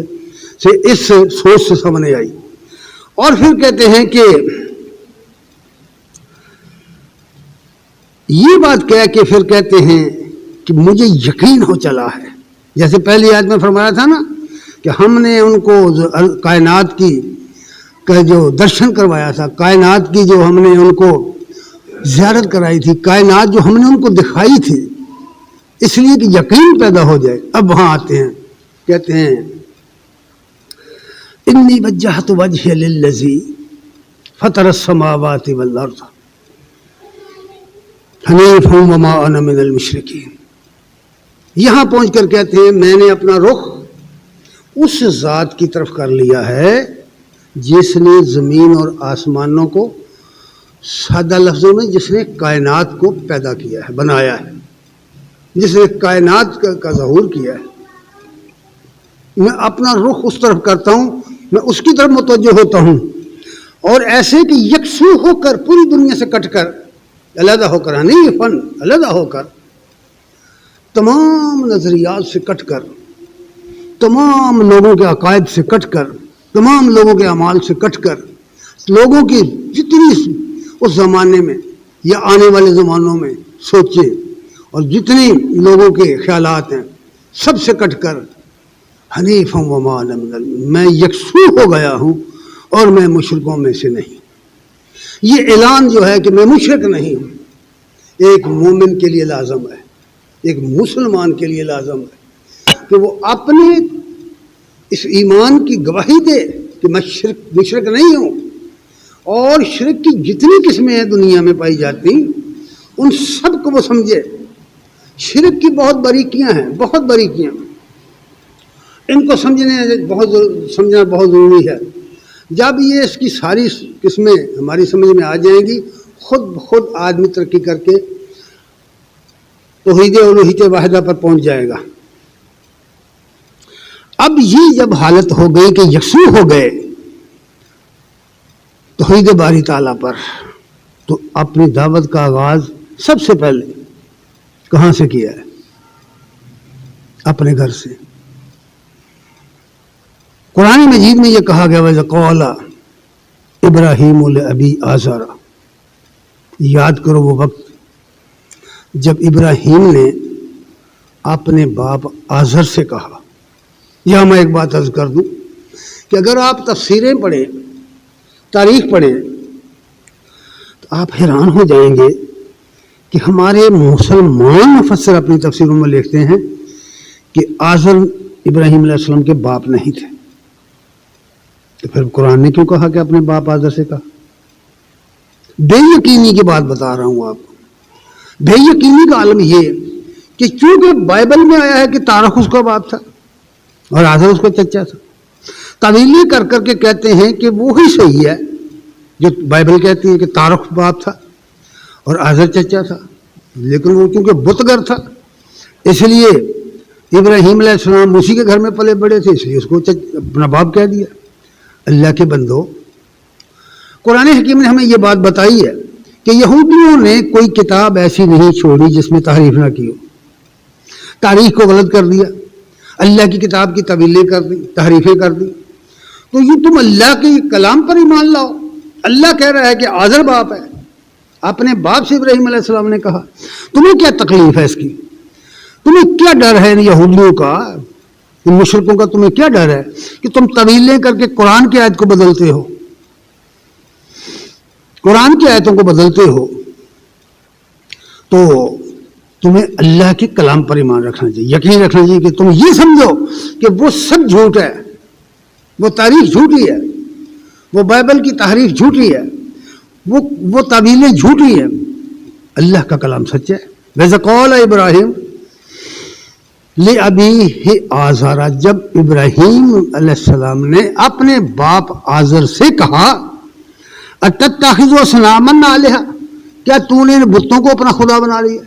Speaker 2: سے اس سوچ سے سامنے آئی. اور پھر کہتے ہیں کہ یہ بات کہہ کے پھر کہتے ہیں کہ مجھے یقین ہو چلا ہے. جیسے پہلی آیت میں فرمایا تھا نا کہ ہم نے ان کو کائنات کی جو درشن کروایا تھا، کائنات کی جو ہم نے ان کو زیارت کرائی تھی، کائنات جو ہم نے ان کو دکھائی تھی، اس لیے کہ یقین پیدا ہو جائے. اب وہاں آتے ہیں، کہتے ہیں انی وجہت وجہی للذی فطر السماوات والارض حنیفا وما انا من المشرکین. یہاں پہنچ کر کہتے ہیں میں نے اپنا رخ اس ذات کی طرف کر لیا ہے جس نے زمین اور آسمانوں کو، سادہ لفظوں میں جس نے کائنات کو پیدا کیا ہے، بنایا ہے، جس نے کائنات کا ظہور کیا ہے. میں اپنا رخ اس طرف کرتا ہوں، میں اس کی طرف متوجہ ہوتا ہوں، اور ایسے کہ یکسو ہو کر، پوری دنیا سے کٹ کر، علیحدہ ہو کر، نہیں فن علیحدہ ہو کر، تمام نظریات سے کٹ کر، تمام لوگوں کے عقائد سے کٹ کر، تمام لوگوں کے اعمال سے کٹ کر، لوگوں کی جتنی اس زمانے میں یا آنے والے زمانوں میں سوچے اور جتنے لوگوں کے خیالات ہیں سب سے کٹ کر، حنیفا وما انا من المشرکین، میں یکسو ہو گیا ہوں اور میں مشرکوں میں سے نہیں. یہ اعلان جو ہے کہ میں مشرک نہیں ہوں، ایک مومن کے لیے لازم ہے، ایک مسلمان کے لیے لازم ہے کہ وہ اپنے اس ایمان کی گواہی دے کہ میں مشرک نہیں ہوں. اور شرک کی جتنی قسمیں ہیں دنیا میں پائی جاتی، ان سب کو وہ سمجھے. شرک کی بہت باریکیاں ہیں، بہت باریکیاں، ان کو سمجھنا بہت ضروری ہے. جب یہ اس کی ساری قسمیں ہماری سمجھ میں آ جائیں گی، خود آدمی ترقی کر کے توحید الوہیت واحدہ پر پہنچ جائے گا. اب یہ جب حالت ہو گئی کہ یکسو ہو گئے توحید باری تعالیٰ پر، تو اپنی دعوت کا آغاز سب سے پہلے کہاں سے کیا ہے؟ اپنے گھر سے. قرآن مجید میں یہ کہا گیا وَإِذْ قَالَ إِبْرَاهِيمُ لِأَبِيهِ آزَرَ. یاد کرو وہ وقت جب ابراہیم نے اپنے باپ آزر سے کہا. یہاں میں ایک بات عرض کر دوں کہ اگر آپ تفسیریں پڑھیں، تاریخ پڑھیں، تو آپ حیران ہو جائیں گے کہ ہمارے مسلمان مفسر اپنی تفسیروں میں لکھتے ہیں کہ آزر ابراہیم علیہ السلام کے باپ نہیں تھے. تو پھر قرآن نے کیوں کہا کہ اپنے باپ آزر سے کہا؟ بے یقینی کی بات بتا رہا ہوں آپ کو. بے یقینی کا عالم یہ کہ چونکہ بائبل میں آیا ہے کہ تارخ اس کا باپ تھا اور آزر اس کا چچا تھا، تعویلیں کر کر کے کہتے ہیں کہ وہی صحیح ہے جو بائبل کہتی ہے کہ تارخ باپ تھا اور آزر چچا تھا. لیکن وہ کیونکہ بت گر تھا، اس لیے ابراہیم علیہ السلام اسی کے گھر میں پلے بڑے تھے، اس لیے اس کو اپنا باپ کہہ دیا. اللہ کے بندو، قرآن حکیم نے ہمیں یہ بات بتائی ہے کہ یہودیوں نے کوئی کتاب ایسی نہیں چھوڑی جس میں تحریف نہ کی ہو. تاریخ کو غلط کر دیا، اللہ کی کتاب کی تعویلیں کر دی، تحریفیں کر دی. تو یہ تم اللہ کے کلام پر ایمان لاؤ. اللہ کہہ رہا ہے کہ آزر باپ ہے، اپنے باپ سے ابراہیم علیہ السلام نے کہا. تمہیں کیا تکلیف ہے اس کی؟ تمہیں کیا ڈر ہے ان یہودیوں کا، ان مشرکوں کا؟ تمہیں کیا ڈر ہے کہ تم تعویلیں کر کے قرآن کی آیت کو بدلتے ہو، قرآن کی آیتوں کو بدلتے ہو؟ تو تمہیں اللہ کے کلام پر ایمان رکھنا چاہیے، یقین رکھنا چاہیے کہ تم یہ سمجھو کہ وہ سب جھوٹ ہے، وہ تاریخ جھوٹی ہے، وہ بائبل کی تحریف جھوٹی ہے، وہ تعویلیں جھوٹی ہیں، اللہ کا کلام سچ ہے. وَإِذْ قَالَ إِبْرَاهِيمُ لِأَبِيهِ آزَرَ. جب ابراہیم علیہ السلام نے اپنے باپ آزر سے کہا أَتَتَّخِذُ أَصْنَامًا آلِهَةً، کیا تو نے بتوں کو اپنا خدا بنا لیا؟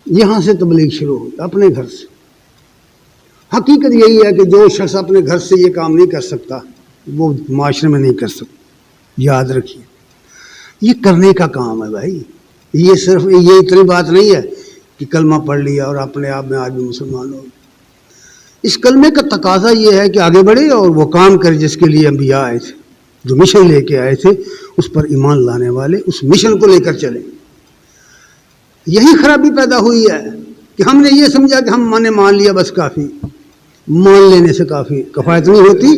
Speaker 2: یہاں سے تبلیغ شروع ہوئی، اپنے گھر سے. حقیقت یہی ہے کہ جو شخص اپنے گھر سے یہ کام نہیں کر سکتا وہ معاشرے میں نہیں کر سکتا. یاد رکھیے، یہ کرنے کا کام ہے بھائی. یہ صرف یہ اتنی بات نہیں ہے کہ کلمہ پڑھ لیا اور اپنے آپ میں آج بھی مسلمان ہو. اس کلمے کا تقاضا یہ ہے کہ آگے بڑھے اور وہ کام کرے جس کے لیے انبیاء آئے تھے، جو مشن لے کے آئے تھے اس پر ایمان لانے والے اس مشن کو لے کر چلیں. یہی خرابی پیدا ہوئی ہے کہ ہم نے یہ سمجھا کہ ہم نے مان لیا بس کافی. مان لینے سے کافی کفایت نہیں ہوتی،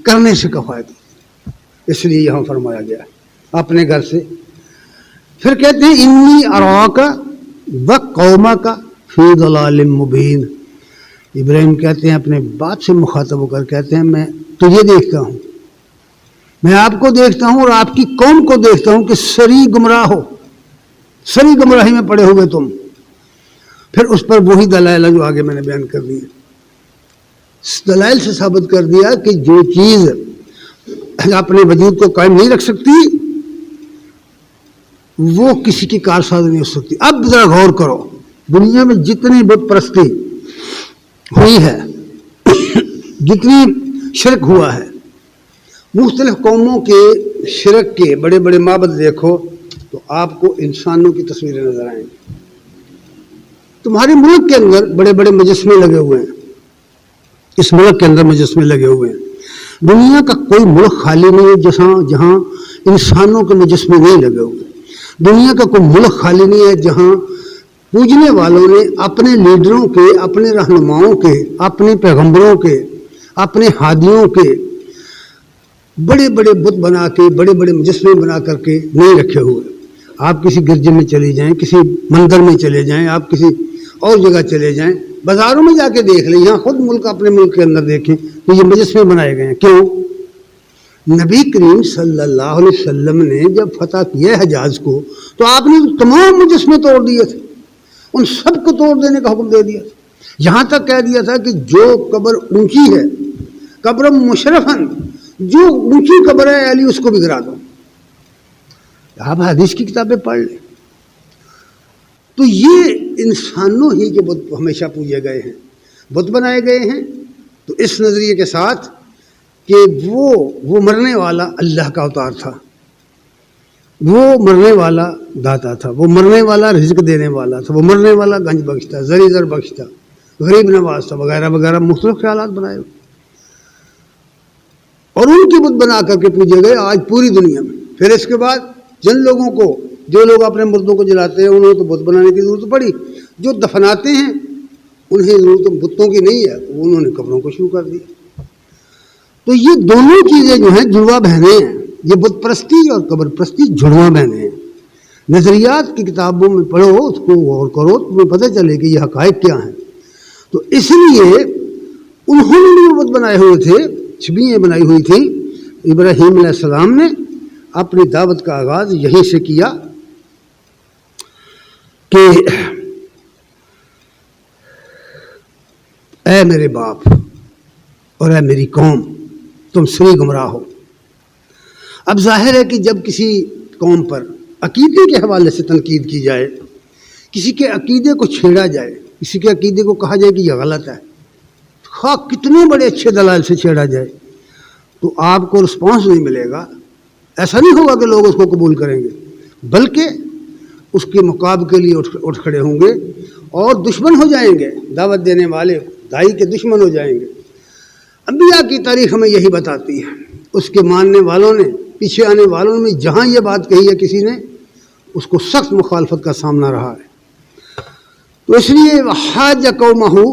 Speaker 2: کرنے سے کفایت ہوتی. اس لیے یہاں فرمایا گیا اپنے گھر سے. پھر کہتے ہیں انی اراک و قومک فی ضلال مبین. ابراہیم کہتے ہیں اپنے باپ سے مخاطب ہو کر کہتے ہیں میں تجھے دیکھتا ہوں، میں آپ کو دیکھتا ہوں اور آپ کی قوم کو دیکھتا ہوں کہ سری گمراہ ہو، سری گمراہی میں پڑے ہوئے تم. پھر اس پر وہی دلائل جو آگے میں نے بیان کر دیے. دلائل سے ثابت کر دیا کہ جو چیز اپنے وجود کو قائم نہیں رکھ سکتی وہ کسی کی کارساز نہیں ہو سکتی. اب ذرا غور کرو، دنیا میں جتنی بت پرستی ہوئی ہے، جتنی شرک ہوا ہے، مختلف قوموں کے شرک کے بڑے بڑے معبد دیکھو تو آپ کو انسانوں کی تصویریں نظر آئیں گی. تمہارے ملک کے اندر بڑے بڑے مجسمے لگے ہوئے ہیں، اس ملک کے اندر مجسمے لگے ہوئے ہیں. دنیا کا کوئی ملک خالی نہیں ہے جہاں انسانوں کے مجسمے نہیں لگے ہوئے. دنیا کا کوئی ملک خالی نہیں ہے جہاں پوجنے والوں نے اپنے لیڈروں کے، اپنے رہنماؤں کے، اپنے پیغمبروں کے، اپنے ہادیوں کے بڑے بڑے بت بنا کے، بڑے بڑے مجسمے بنا کر کے نہیں رکھے ہوئے. آپ کسی گرجے میں چلے جائیں، کسی مندر میں چلے جائیں، آپ کسی اور جگہ چلے جائیں، بازاروں میں جا کے دیکھ لیں، یہاں خود ملک اپنے ملک کے اندر دیکھیں تو یہ مجسمے بنائے گئے ہیں. کیوں؟ نبی کریم صلی اللہ علیہ وسلم نے جب فتح کیا حجاز کو تو آپ نے تمام مجسمے توڑ دیے تھے، ان سب کو توڑ دینے کا حکم دے دیا. یہاں تک کہہ دیا تھا کہ جو قبر اونچی ہے، قبر مشرفن، جو اونچی قبر ہے علی اس کو بھی گرا دو. آپ حدیث کی کتابیں پڑھ لیں. تو یہ انسانوں ہی کے بت ہمیشہ پوجے گئے ہیں، بت بنائے گئے ہیں. تو اس نظریے کے ساتھ کہ وہ مرنے والا اللہ کا اوتار تھا، وہ مرنے والا داتا تھا، وہ مرنے والا رزق دینے والا تھا، وہ مرنے والا گنج بخشتا، زری زر بخشتا، غریب نواز تھا، وغیرہ وغیرہ مختلف خیالات بنائے ہوئے اور ان کی بت بنا کر کے پوجے گئے آج پوری دنیا میں. پھر اس کے بعد جن لوگوں کو، جو لوگ اپنے مردوں کو جلاتے ہیں انہوں نے تو بت بنانے کی ضرورت پڑی، جو دفناتے ہیں انہیں ضرورت بتوں کی نہیں ہے، انہوں نے قبروں کو شروع کر دیا. تو یہ دونوں چیزیں جو ہیں جڑواں بہنیں ہیں، یہ بت پرستی اور قبر پرستی جڑواں بہنیں ہیں. نظریات کی کتابوں میں پڑھو، اس کو غور کرو، تمہیں پتہ چلے کہ یہ حقائق کیا ہیں. تو اس لیے انہوں نے جو بت بنائے ہوئے تھے، چھبییں بنائی ہوئی تھی، ابراہیم علیہ السلام نے اپنی دعوت کا آغاز یہیں سے کیا کہ اے میرے باپ اور اے میری قوم، تم سری گمراہ ہو. اب ظاہر ہے کہ جب کسی قوم پر عقیدے کے حوالے سے تنقید کی جائے، کسی کے عقیدے کو چھیڑا جائے، کسی کے عقیدے کو کہا جائے کہ یہ غلط ہے، خواہ کتنے بڑے اچھے دلائل سے چھیڑا جائے، تو آپ کو رسپانس نہیں ملے گا. ایسا نہیں ہوگا کہ لوگ اس کو قبول کریں گے، بلکہ اس کے مقابلے کے لیے اٹھ کھڑے ہوں گے اور دشمن ہو جائیں گے. دعوت دینے والے دائی کے دشمن ہو جائیں گے. انبیاء کی تاریخ ہمیں یہی بتاتی ہے. اس کے ماننے والوں نے، پیچھے آنے والوں نے جہاں یہ بات کہی ہے کسی نے، اس کو سخت مخالفت کا سامنا رہا ہے. تو اس لیے حاج قومہ،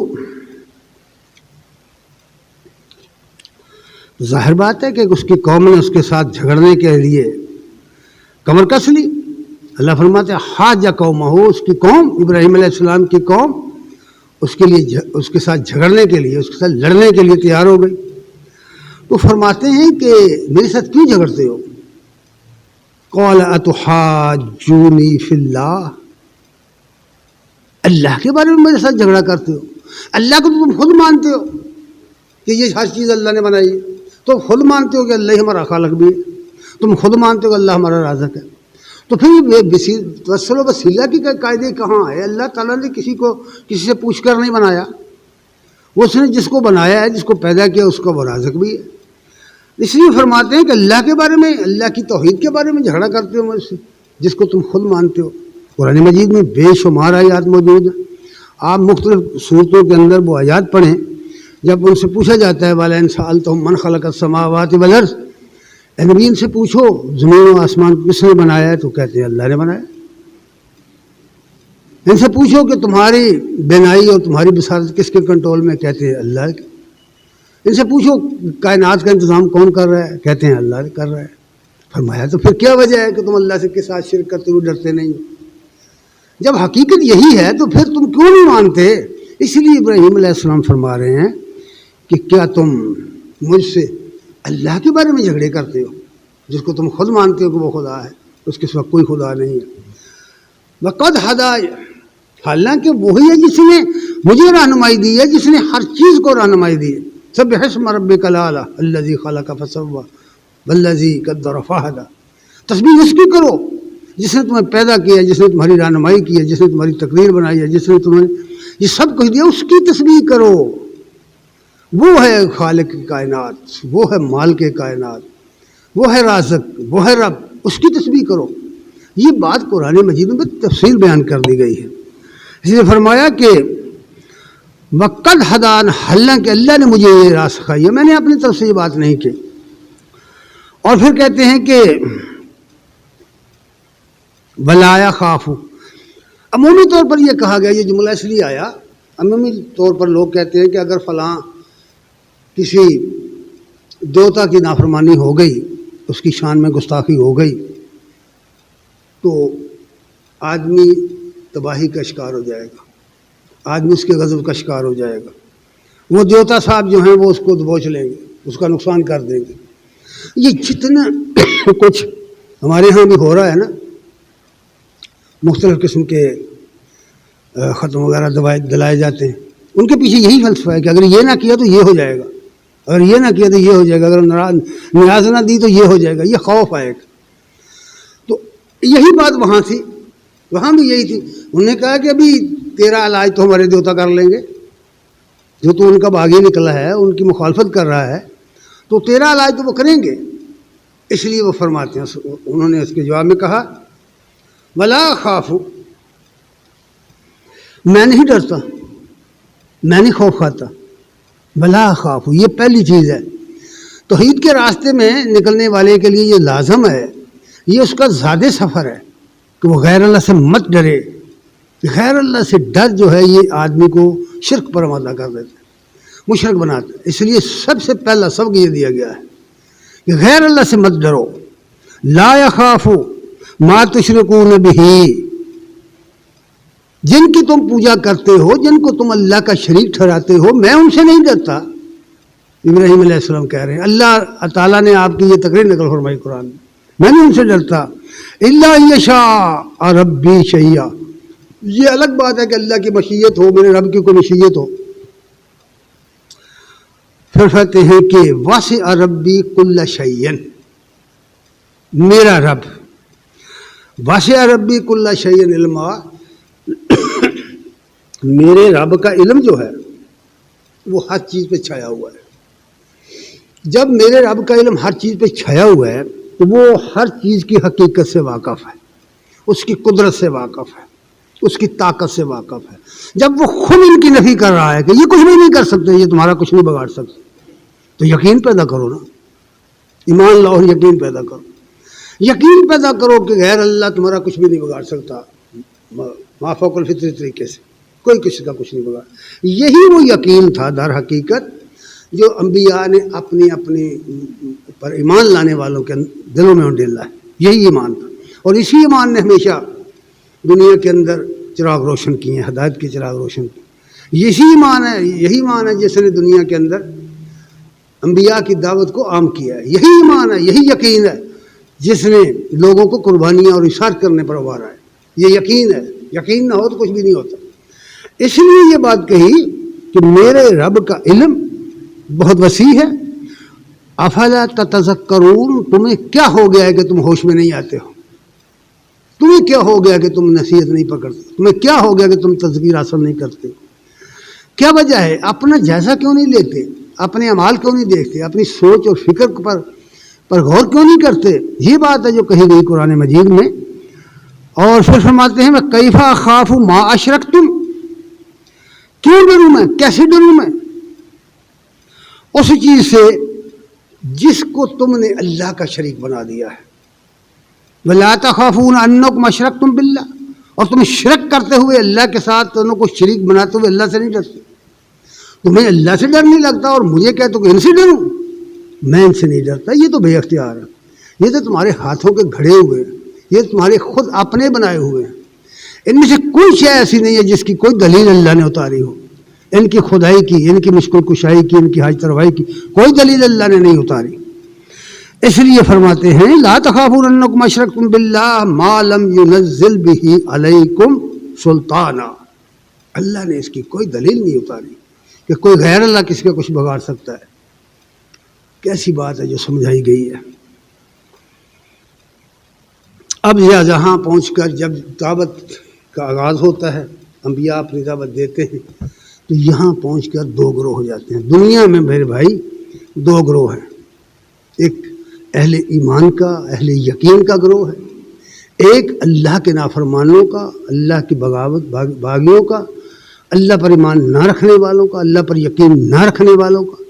Speaker 2: ظاہر بات ہے کہ اس کی قوم نے اس کے ساتھ جھگڑنے کے لیے کمر کس لی. اللہ فرماتے ہیں حاج قومہ، اس کی قوم، ابراہیم علیہ السلام کی قوم اس کے لیے، اس کے ساتھ جھگڑنے کے لیے، اس کے ساتھ لڑنے کے لیے تیار ہو گئی. تو فرماتے ہیں کہ میرے ساتھ کیوں جھگڑتے ہو؟ قال اتحاجونی فی اللہ، اللہ کے بارے میں میرے ساتھ جھگڑا کرتے ہو؟ اللہ کو تو تم خود مانتے ہو کہ یہ ہر چیز اللہ نے بنائی ہے، تو خود مانتے ہو کہ اللہ ہی ہمارا خالق بھی ہے، تم خود مانتے ہو کہ اللہ ہمارا رازق ہے. تو پھر یہ توسل و وسیلہ کی قاعدے کہاں ہے؟ اللہ تعالیٰ نے کسی کو کسی سے پوچھ کر نہیں بنایا، اس نے جس کو بنایا ہے، جس کو پیدا کیا، اس کا وہ رازق بھی ہے. اس لیے فرماتے ہیں کہ اللہ کے بارے میں، اللہ کی توحید کے بارے میں جھگڑا کرتے ہو مجھ سے، جس کو تم خود مانتے ہو. قرآن مجید میں بے شمار آیات موجود ہیں. آپ مختلف صورتوں کے اندر وہ آیات پڑھیں. جب ان سے پوچھا جاتا ہے وَلَئِن سَأَلْتَهُم مَّنْ خَلَقَ السَّمَاوَاتِ وَالْأَرْضَ، اے نبی ان سے پوچھو زمین و آسمان کو کس نے بنایا ہے؟ تو کہتے ہیں اللہ نے بنایا. ان سے پوچھو کہ تمہاری بینائی اور تمہاری بصارت کس کے کنٹرول میں؟ کہتے ہیں اللہ کے. ان سے پوچھو کائنات کا انتظام کون کر رہا ہے؟ کہتے ہیں اللہ کر رہا ہے. فرمایا تو پھر کیا وجہ ہے کہ تم اللہ سے کے ساتھ شرک کرتے ہوئے ڈرتے نہیں ہو؟ جب حقیقت یہی ہے تو پھر تم کیوں نہیں مانتے؟ اس لیے ابراہیم علیہ السلام فرما رہے ہیں کہ کیا تم مجھ سے اللہ کے بارے میں جھگڑے کرتے ہو جس کو تم خود مانتے ہو کہ وہ خدا ہے، اس کے سوا کوئی خدا نہیں ہے. وَقَدْ هَدَانِ، حالانکہ وہی ہے جس نے مجھے رہنمائی دی ہے، جس نے ہر چیز کو رہنمائی دی ہے. سبح اسم ربک الاعلی الذی خلق فسوی والذی قدر فہدی، تسبیح اس کی کرو جس نے تمہیں پیدا کیا، جس نے تمہاری رہنمائی کی ہے، جس نے تمہاری تقریر بنائی ہے، جس نے تمہیں یہ سب کچھ دیا، اس کی تسبیح کرو. وہ ہے خالق کائنات، وہ ہے مالک کائنات، وہ ہے رازق، وہ ہے رب، اس کی تسبیح کرو. یہ بات قرآن مجید میں تفصیل بیان کر دی گئی ہے. اس نے فرمایا کہ وَقَدْ هَدَانِ، حالانکہ اللہ نے مجھے یہ راہ سکھائی ہے، میں نے اپنی طرف سے یہ بات نہیں کی. اور پھر کہتے ہیں کہ وَلَا يَخَافُ، عمومی طور پر یہ کہا گیا، یہ جملہ اس لیے آیا، عمومی طور پر لوگ کہتے ہیں کہ اگر فلاں کسی دیوتا کی نافرمانی ہو گئی، اس کی شان میں گستاخی ہو گئی، تو آدمی تباہی کا شکار ہو جائے گا، آدمی اس کے غضب کا شکار ہو جائے گا. وہ دیوتا صاحب جو ہیں وہ اس کو دبوچ لیں گے، اس کا نقصان کر دیں گے. یہ جتنا کچھ ہمارے ہاں بھی ہو رہا ہے نا، مختلف قسم کے ختم وغیرہ دلائے جاتے ہیں، ان کے پیچھے یہی فلسفہ ہے کہ اگر یہ نہ کیا تو یہ ہو جائے گا، اگر یہ نہ کیا تو یہ ہو جائے گا، اگر نیاز نہ دی تو یہ ہو جائے گا. یہ خوف آئے گا. تو یہی بات وہاں تھی، وہاں بھی یہی تھی. انہوں نے کہا کہ ابھی تیرا علاج تو ہمارے دیوتا کر لیں گے، جو تو ان کا باغی نکلا ہے، ان کی مخالفت کر رہا ہے، تو تیرا علاج تو وہ کریں گے. اس لیے وہ فرماتے ہیں، انہوں نے اس کے جواب میں کہا وَلَا خَافُ، میں نہیں ڈرتا، میں نہیں خوف کھاتا. وَلَا خَافُ، یہ پہلی چیز ہے. توحید کے راستے میں نکلنے والے کے لیے یہ لازم ہے، یہ اس کا زیادہ سفر ہے کہ وہ غیر اللہ سے مت ڈرے. غیر اللہ سے ڈر جو ہے یہ آدمی کو شرک پر آمادہ کر دیتا ہے، مشرک بناتا ہے. اس لیے سب سے پہلا سبق یہ دیا گیا ہے کہ غیر اللہ سے مت ڈرو. لا یخاف ما تشرکون بہ، جن کی تم پوجا کرتے ہو، جن کو تم اللہ کا شریک ٹھہراتے ہو، میں ان سے نہیں ڈرتا. ابراہیم علیہ السلام کہہ رہے ہیں، اللہ تعالیٰ نے آپ کی یہ تقریر نقل فرمائی قرآن میں نہیں ان سے ڈرتا. الا یشاء ربی شیئا، یہ الگ بات ہے کہ اللہ کی مشیت ہو، میرے رب کی کوئی مشیت ہو. پھر کہتے ہیں کہ واسع ربی کل شیء، میرا رب واسع ربی کل شیء علما، میرے رب کا علم جو ہے وہ ہر چیز پہ چھایا ہوا ہے. جب میرے رب کا علم ہر چیز پہ چھایا ہوا ہے تو وہ ہر چیز کی حقیقت سے واقف ہے، اس کی قدرت سے واقف ہے، اس کی طاقت سے واقف ہے. جب وہ خود ان کی نفی کر رہا ہے کہ یہ کچھ بھی نہیں کر سکتے، یہ تمہارا کچھ نہیں بگاڑ سکتے، تو یقین پیدا کرو نا، ایمان لاؤ، یقین پیدا کرو. یقین پیدا کرو کہ غیر اللہ تمہارا کچھ بھی نہیں بگاڑ سکتا، ما فوق الفطری طریقے سے کوئی کسی کا کچھ نہیں بگاڑ. یہی وہ یقین تھا در حقیقت جو انبیاء نے اپنی پر ایمان لانے والوں کے دلوں میں ڈالا ہے. یہی ایمان تھا، اور اسی ایمان نے ہمیشہ دنیا کے اندر چراغ روشن کیے ہیں، ہدایت کے چراغ روشن کیے. یہی ایمان ہے جس نے دنیا کے اندر انبیاء کی دعوت کو عام کیا ہے. یہی ایمان ہے، یہی یقین ہے جس نے لوگوں کو قربانیاں اور اشارت کرنے پر ابھارا ہے. یہ یقین ہے، یقین نہ ہو تو کچھ بھی نہیں ہوتا. اس لیے یہ بات کہی کہ میرے رب کا علم بہت وسیع ہے. افلا تتذکرون، تمہیں کیا ہو گیا ہے کہ تم ہوش میں نہیں آتے ہو؟ تمہیں کیا ہو گیا کہ تم نصیحت نہیں پکڑتے؟ تمہیں کیا ہو گیا کہ تم تذکیر حاصل نہیں کرتے؟ کیا وجہ ہے؟ اپنا جائزہ کیوں نہیں لیتے؟ اپنے اعمال کیوں نہیں دیکھتے؟ اپنی سوچ اور فکر پر غور کیوں نہیں کرتے؟ یہ بات ہے جو کہی گئی قرآن مجید میں. اور پھر فرماتے ہیں میں کیفا خاف ما اشرکتم، کیوں ڈروں میں، کیسے ڈروں میں اس چیز سے جس کو تم نے اللہ کا شریک بنا دیا ہے. وَلَا تَخَافُونَ أَنَّكُمْ أَشْرَكْتُمْ بِاللَّهِ، اور تم شرک کرتے ہوئے اللہ کے ساتھ تمہیں کو شریک بناتے ہوئے اللہ سے نہیں ڈرتے. تمہیں اللہ سے ڈر نہیں لگتا اور مجھے کہتے کہ ان سے ڈروں، میں ان سے نہیں ڈرتا. یہ تو بے اختیار ہے، یہ تو تمہارے ہاتھوں کے گھڑے ہوئے ہیں، یہ تمہارے خود اپنے بنائے ہوئے ہیں. ان میں سے کوئی شے ایسی نہیں ہے جس کی کوئی دلیل اللہ نے اتاری ہو. ان کی خدائی کی، ان کی مشکل کشائی کی، ان کی حاجت روائی کی کوئی دلیل اللہ نے نہیں اتاری. اس لیے فرماتے ہیں لا تخافون انکم اشرکتم باللہ ما لم ينزل به علیکم سلطانا، اللہ نے اس کی کوئی دلیل نہیں اتاری کہ کوئی غیر اللہ کسی کا کچھ بگاڑ سکتا ہے. کیسی بات ہے جو سمجھائی گئی ہے. اب جہاں پہنچ کر جب دعوت کا آغاز ہوتا ہے، انبیاء اپنی دعوت دیتے ہیں، تو یہاں پہنچ کر دو گروہ ہو جاتے ہیں. دنیا میں میرے بھائی دو گروہ ہیں، ایک اہل ایمان کا، اہل یقین کا گروہ ہے، ایک اللہ کے نافرمانوں کا، اللہ کی بغاوت باغیوں کا، اللہ پر ایمان نہ رکھنے والوں کا، اللہ پر یقین نہ رکھنے والوں کا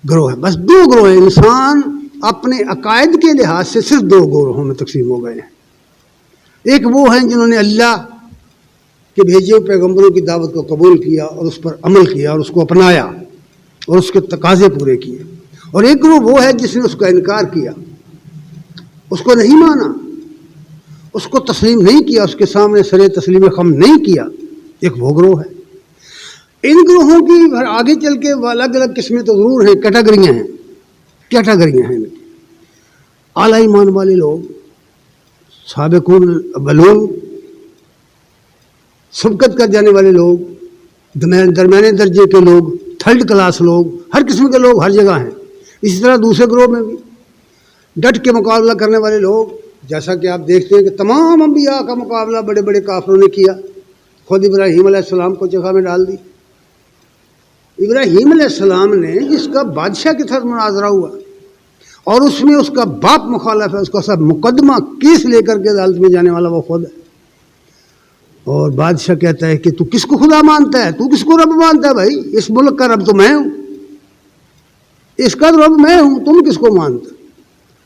Speaker 2: گروہ ہے. بس دو گروہ ہیں. انسان اپنے عقائد کے لحاظ سے صرف دو گروہوں میں تقسیم ہو گئے ہیں. ایک وہ ہیں جنہوں نے اللہ کے بھیجے ہوئے پیغمبروں کی دعوت کو قبول کیا اور اس پر عمل کیا اور اس کو اپنایا اور اس کے تقاضے پورے کیے. اور ایک گروہ وہ ہے جس نے اس کا انکار کیا، اس کو نہیں مانا، اس کو تسلیم نہیں کیا، اس کے سامنے سر تسلیم خم نہیں کیا. ایک وہ گروہ ہے. ان گروہوں کی آگے چل کے الگ الگ قسمیں تو ضرور ہیں، کیٹیگریاں ہیں. ان کی اعلیٰ ایمان والے لوگ، سابقون الاولون، سبقت کر جانے والے لوگ، درمیانے درجے کے لوگ، تھرڈ کلاس لوگ، ہر قسم کے لوگ ہر جگہ ہیں. اسی طرح دوسرے گروہ میں بھی ڈٹ کے مقابلہ کرنے والے لوگ، جیسا کہ آپ دیکھتے ہیں کہ تمام انبیاء کا مقابلہ بڑے بڑے کافروں نے کیا. خود ابراہیم علیہ السلام کو جگہ میں ڈال دی. ابراہیم علیہ السلام نے جس کا بادشاہ کے ساتھ مناظرہ ہوا اور اس میں اس کا باپ مخالف ہے، اس کا سب مقدمہ کیس لے کر کے عدالت میں جانے والا وہ خود ہے. اور بادشاہ کہتا ہے کہ تو کس کو خدا مانتا ہے، تو کس کو رب مانتا ہے؟ بھائی اس ملک کا رب تو میں ہوں، اس کا رب میں ہوں، تم کس کو مانتا؟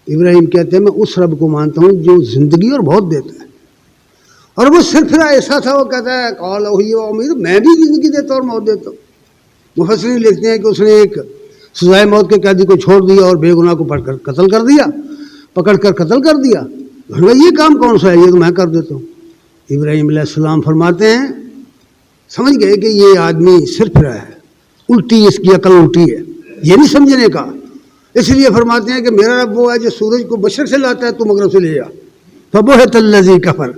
Speaker 2: ابراہیم کہتے ہیں میں اس رب کو مانتا ہوں جو زندگی اور موت دیتا ہے. اور وہ صرف ایسا تھا، وہ کہتا ہے قال اوحی و امیر، میں بھی زندگی دیتا ہوں اور موت دیتا ہوں. مفسرین لکھتے ہیں کہ اس نے ایک سزائے موت کے قیدی کو چھوڑ دیا اور بے گناہ کو پکڑ کر قتل کر دیا. یہ کام کون سا ہے؟ یہ تو میں کر دیتا ہوں. ابراہیم علیہ السلام فرماتے ہیں سمجھ گئے کہ یہ آدمی صرف رہا ہے، الٹی اس کی عقل الٹی ہے، یہ نہیں سمجھنے کا. اس لیے فرماتے ہیں کہ میرا رب وہ ہے جو سورج کو مشرق سے لاتا ہے تو مغرب سے لے جا. فبہت الذی کفر،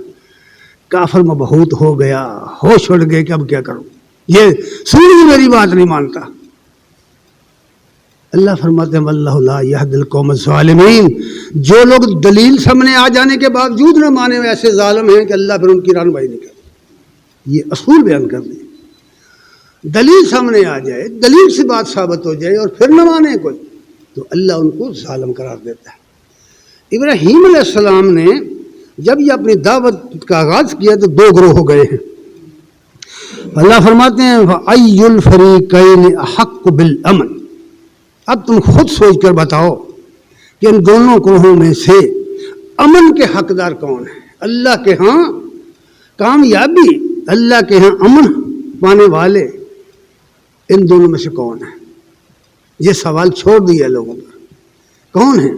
Speaker 2: کافر مبہوت ہو گیا، ہوش اڑ گئے کہ اب کیا کروں، یہ سورج میری بات نہیں مانتا. اللہ فرماتے ہیں واللہ لا یہدی القوم الظالمین، جو لوگ دلیل سامنے آ جانے کے باوجود نہ مانے ہوئے ایسے ظالم ہیں کہ اللہ پھر ان کی رہنمائی نہیں کرتا. یہ اصول بیان کر دیں. دلیل سامنے آ جائے، دلیل سے بات ثابت ہو جائے اور پھر نہ مانے کوئی، تو اللہ ان کو ظالم قرار دیتا ہے. ابراہیم علیہ السلام نے جب یہ اپنی دعوت کا آغاز کیا تو دو گروہ ہو گئے ہیں. اللہ فرماتے ہیں فَأَيُّ الْفَرِيقَيْنِ أَحَقُّ بِالْأَمْنِ، اب تم خود سوچ کر بتاؤ کہ ان دونوں گروہوں میں سے امن کے حقدار کون ہیں؟ اللہ کے ہاں کامیابی، اللہ کے ہاں امن پانے والے ان دونوں میں سے کون ہیں؟ یہ سوال چھوڑ دیا لوگوں پر، کون ہیں؟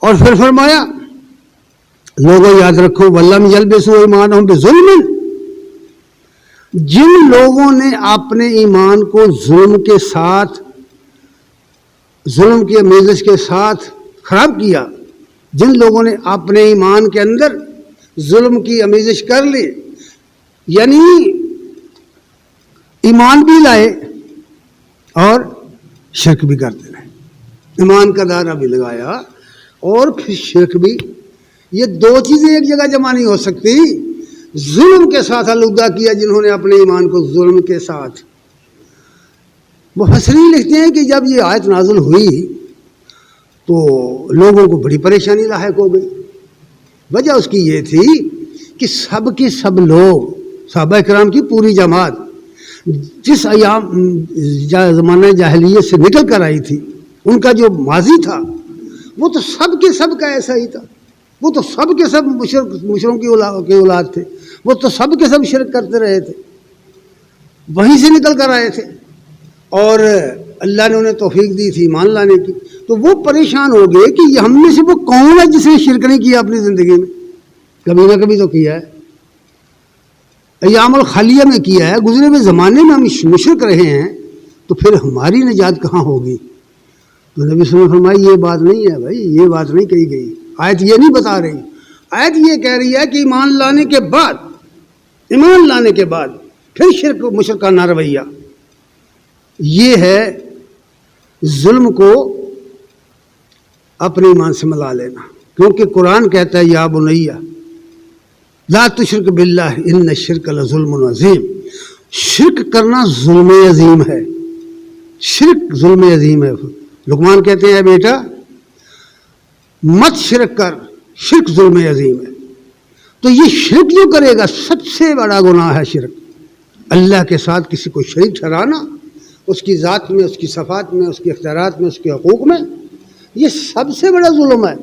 Speaker 2: اور پھر فرمایا لوگوں یاد رکھو وَلَمْ يَلْبِسُوا إِيمَانَهُمْ بِظُلْمٍ، جن لوگوں نے اپنے ایمان کو ظلم کے ساتھ، ظلم کی آمیزش کے ساتھ خراب کیا، جن لوگوں نے اپنے ایمان کے اندر ظلم کی آمیزش کر لی، یعنی ایمان بھی لائے اور شرک بھی کرتے رہے، ایمان کا دعویٰ بھی لگایا اور پھر شرک بھی. یہ دو چیزیں ایک جگہ جمع نہیں ہو سکتی. ظلم کے ساتھ آلودہ کیا جنہوں نے اپنے ایمان کو ظلم کے ساتھ. مفسرین لکھتے ہیں کہ جب یہ آیت نازل ہوئی تو لوگوں کو بڑی پریشانی لاحق ہو گئی. وجہ اس کی یہ تھی کہ سب کے سب لوگ صحابہ کرام کی پوری جماعت جس ایام زمانہ جاہلیت سے نکل کر آئی تھی، ان کا جو ماضی تھا وہ تو سب کے سب کا ایسا ہی تھا. وہ تو سب کے سب مشرکوں کی اولاد تھے، وہ تو سب کے سب شرک کرتے رہے تھے، وہیں سے نکل کر آئے تھے، اور اللہ نے انہیں توفیق دی تھی ایمان لانے کی. تو وہ پریشان ہو گئے کہ یہ ہم میں سے وہ کون ہے جس نے شرک نہیں کیا اپنی زندگی میں؟ کبھی نہ کبھی تو کیا ہے، ایام الخالیہ میں کیا ہے، گزرے ہوئے زمانے میں ہم مشرک رہے ہیں، تو پھر ہماری نجات کہاں ہوگی؟ تو نبی صلی اللہ علیہ وسلم نے فرمایا یہ بات نہیں ہے بھائی، یہ بات نہیں کہی گئی. آیت یہ نہیں بتا رہی، آیت یہ کہہ رہی ہے کہ ایمان لانے کے بعد پھر شرک مشرکانہ رویہ، یہ ہے ظلم کو اپنے ایمان سے ملا لینا. کیونکہ قرآن کہتا ہے یا بنیہ لا تشرک باللہ ان الشرک لظلم عظیم. شرک کرنا ظلم عظیم ہے، شرک ظلم عظیم ہے. لقمان کہتے ہیں بیٹا مت شرک کر، شرک ظلم عظیم ہے. تو یہ شرک جو کرے گا سب سے بڑا گناہ ہے شرک. اللہ کے ساتھ کسی کو شریک ٹھہرانا، اس کی ذات میں، اس کی صفات میں، اس کے اختیارات میں، اس کے حقوق میں، یہ سب سے بڑا ظلم ہے.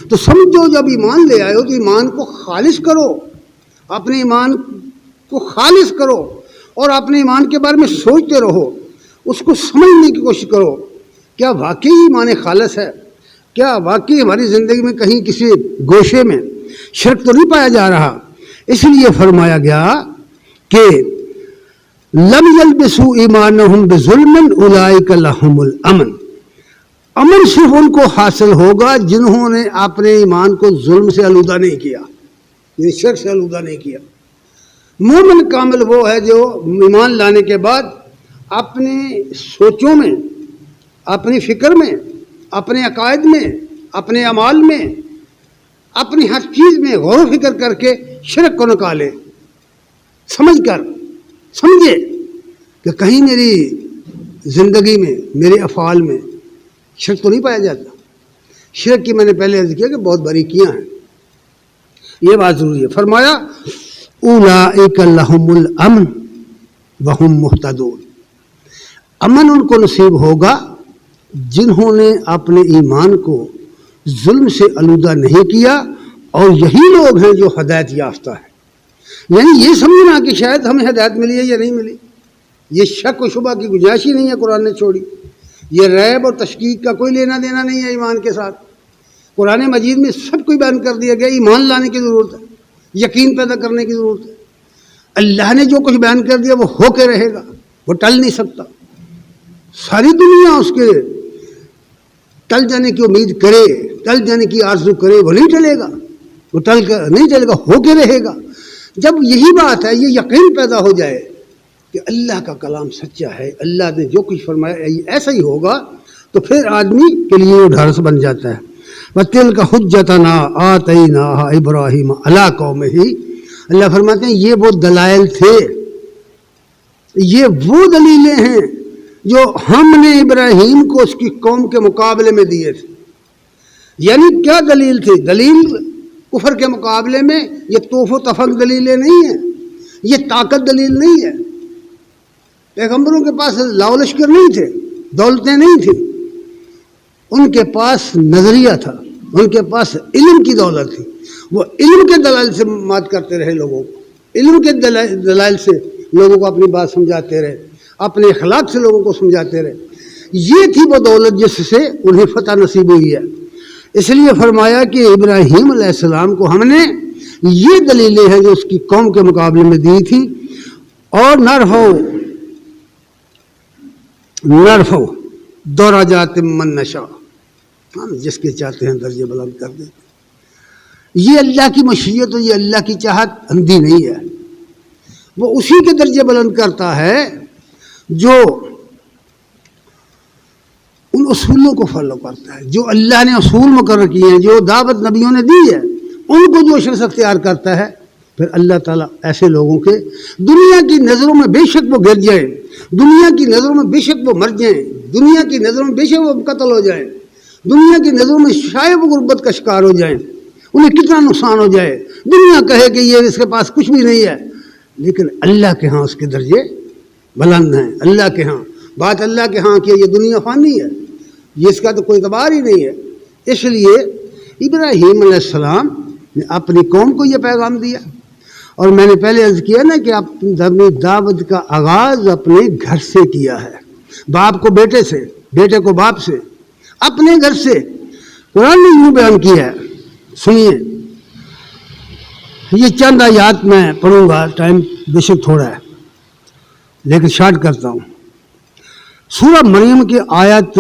Speaker 2: تو سمجھو جب ایمان لے آئے ہو تو ایمان کو خالص کرو، اپنے ایمان کو خالص کرو، اور اپنے ایمان کے بارے میں سوچتے رہو، اس کو سمجھنے کی کوشش کرو. کیا واقعی ایمان خالص ہے؟ کیا واقعی ہماری زندگی میں کہیں کسی گوشے میں شرک تو نہیں پایا جا رہا؟ اس لیے فرمایا گیا کہ لم یلبسوا ایمانہم بظلم اولئک لہم الامن. امن صرف ان کو حاصل ہوگا جنہوں نے اپنے ایمان کو ظلم سے آلودہ نہیں کیا، یعنی شرک سے آلودہ نہیں کیا. مومن کامل وہ ہے جو ایمان لانے کے بعد اپنی سوچوں میں، اپنی فکر میں، اپنے عقائد میں، اپنے اعمال میں، اپنی ہر چیز میں غور و فکر کر کے شرک کو نکالے، سمجھ کر سمجھے کہ کہیں میری زندگی میں، میرے افعال میں شرک تو نہیں پایا جاتا. شرک کی میں نے پہلے عرض کیا کہ بہت باریکیاں ہیں، یہ بات ضروری ہے. فرمایا اولئک لہم الامن وہم مہتدون. امن ان کو نصیب ہوگا جنہوں نے اپنے ایمان کو ظلم سے آلودہ نہیں کیا، اور یہی لوگ ہیں جو ہدایت یافتہ ہیں. یعنی یہ سمجھنا کہ شاید ہمیں ہدایت ملی ہے یا نہیں ملی، یہ شک و شبہ کی گنجائش ہی نہیں ہے، قرآن نے چھوڑی. یہ ریب اور تشکیک کا کوئی لینا دینا نہیں ہے ایمان کے ساتھ. قرآن مجید میں سب کو بیان کر دیا گیا. ایمان لانے کی ضرورت ہے، یقین پیدا کرنے کی ضرورت ہے. اللہ نے جو کچھ بیان کر دیا وہ ہو کے رہے گا، وہ ٹل نہیں سکتا. ساری دنیا اس کے ٹل جانے کی امید کرے، ٹل جانے کی آرزو کرے، وہ نہیں ٹلے گا، وہ نہیں ٹلے گا، ہو کے رہے گا. جب یہی بات ہے، یہ یقین پیدا ہو جائے کہ اللہ کا کلام سچا ہے، اللہ نے جو کچھ فرمایا ایسا ہی ہوگا، تو پھر آدمی کے لیے وہ ڈھارس بن جاتا ہے. وَتِلْكَ حُجَّتُنَا آتَيْنَاهَا إِبْرَاهِيمَ عَلَىٰ قَوْمِهِ. اللہ فرماتے ہیں یہ وہ دلائل تھے، یہ وہ دلیلیں ہیں جو ہم نے ابراہیم کو اس کی قوم کے مقابلے میں دیے تھے. یعنی کیا دلیل تھی؟ دلیل کفر کے مقابلے میں یہ توف و تفق دلیلیں نہیں ہیں، یہ طاقت دلیل نہیں ہے. پیغمبروں کے پاس لاؤ لشکر نہیں تھے، دولتیں نہیں تھیں، ان کے پاس نظریہ تھا، ان کے پاس علم کی دولت تھی. وہ علم کے دلائل سے بات کرتے رہے، لوگوں کو علم کے دلائل سے لوگوں کو اپنی بات سمجھاتے رہے، اپنے اخلاق سے لوگوں کو سمجھاتے رہے. یہ تھی وہ دولت جس سے انہیں فتح نصیب ہوئی ہے. اس لیے فرمایا کہ ابراہیم علیہ السلام کو ہم نے یہ دلیلیں ہیں جو اس کی قوم کے مقابلے میں دی تھی. اور نرفو درجات من نشاء، ہم جس کے چاہتے ہیں درجے بلند کر دیتے. یہ اللہ کی مشیت اور یہ اللہ کی چاہت اندھی نہیں ہے. وہ اسی کے درجے بلند کرتا ہے جو ان اصولوں کو فالو کرتا ہے، جو اللہ نے اصول مقرر کیے ہیں، جو دعوت نبیوں نے دی ہے، ان کو جو شخص اختیار کرتا ہے، پھر اللہ تعالیٰ ایسے لوگوں کے دنیا کی نظروں میں بے شک وہ گر جائیں، دنیا کی نظروں میں بے شک وہ مر جائیں، دنیا کی نظروں میں بے شک وہ قتل ہو جائیں، دنیا کی نظروں میں شاید وہ غربت کا شکار ہو جائیں، انہیں کتنا نقصان ہو جائے، دنیا کہے کہ یہ اس کے پاس کچھ بھی نہیں ہے، لیکن اللہ کے ہاں اس کے درجے بلند ہیں۔ اللہ کے ہاں بات اللہ کے ہاں کی ہے، یہ دنیا فانی ہے، یہ اس کا تو کوئی اعتبار ہی نہیں ہے۔ اس لیے ابراہیم علیہ السلام نے اپنی قوم کو یہ پیغام دیا، اور میں نے پہلے عرض کیا نا کہ اپنی دعوت کا آغاز اپنے گھر سے کیا ہے، باپ کو بیٹے سے، بیٹے کو باپ سے، اپنے گھر سے۔ قرآن نے یوں بیان کیا ہے، سنیے یہ چند آیات میں پڑھوں گا، ٹائم بے شک تھوڑا ہے لیکن شارٹ کرتا ہوں۔ سورہ مریم کی آیت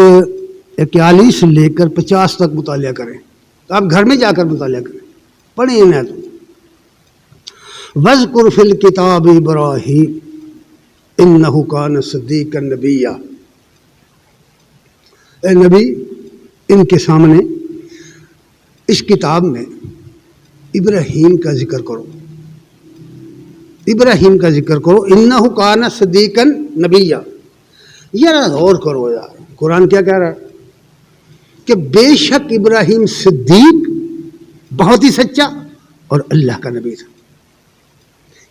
Speaker 2: 41 سے لے کر 50 تک مطالعہ کریں، تو آپ گھر میں جا کر مطالعہ کریں، پڑھیں انہیں تو۔ وَاذْكُرْ فِي الْكِتَابِ إِبْرَاهِيمَ إِنَّهُ كَانَ صِدِّيقًا نَبِيًّا۔ اے نبی ان کے سامنے اس کتاب میں ابراہیم کا ذکر کرو، ابراہیم کا ذکر کرو، إِنَّهُ كَانَ صِدِّيقًا نَبِيًّا۔ یار غور کرو یار، قرآن کیا کہہ رہا ہے کہ بے شک ابراہیم صدیق بہت ہی سچا اور اللہ کا نبی تھا۔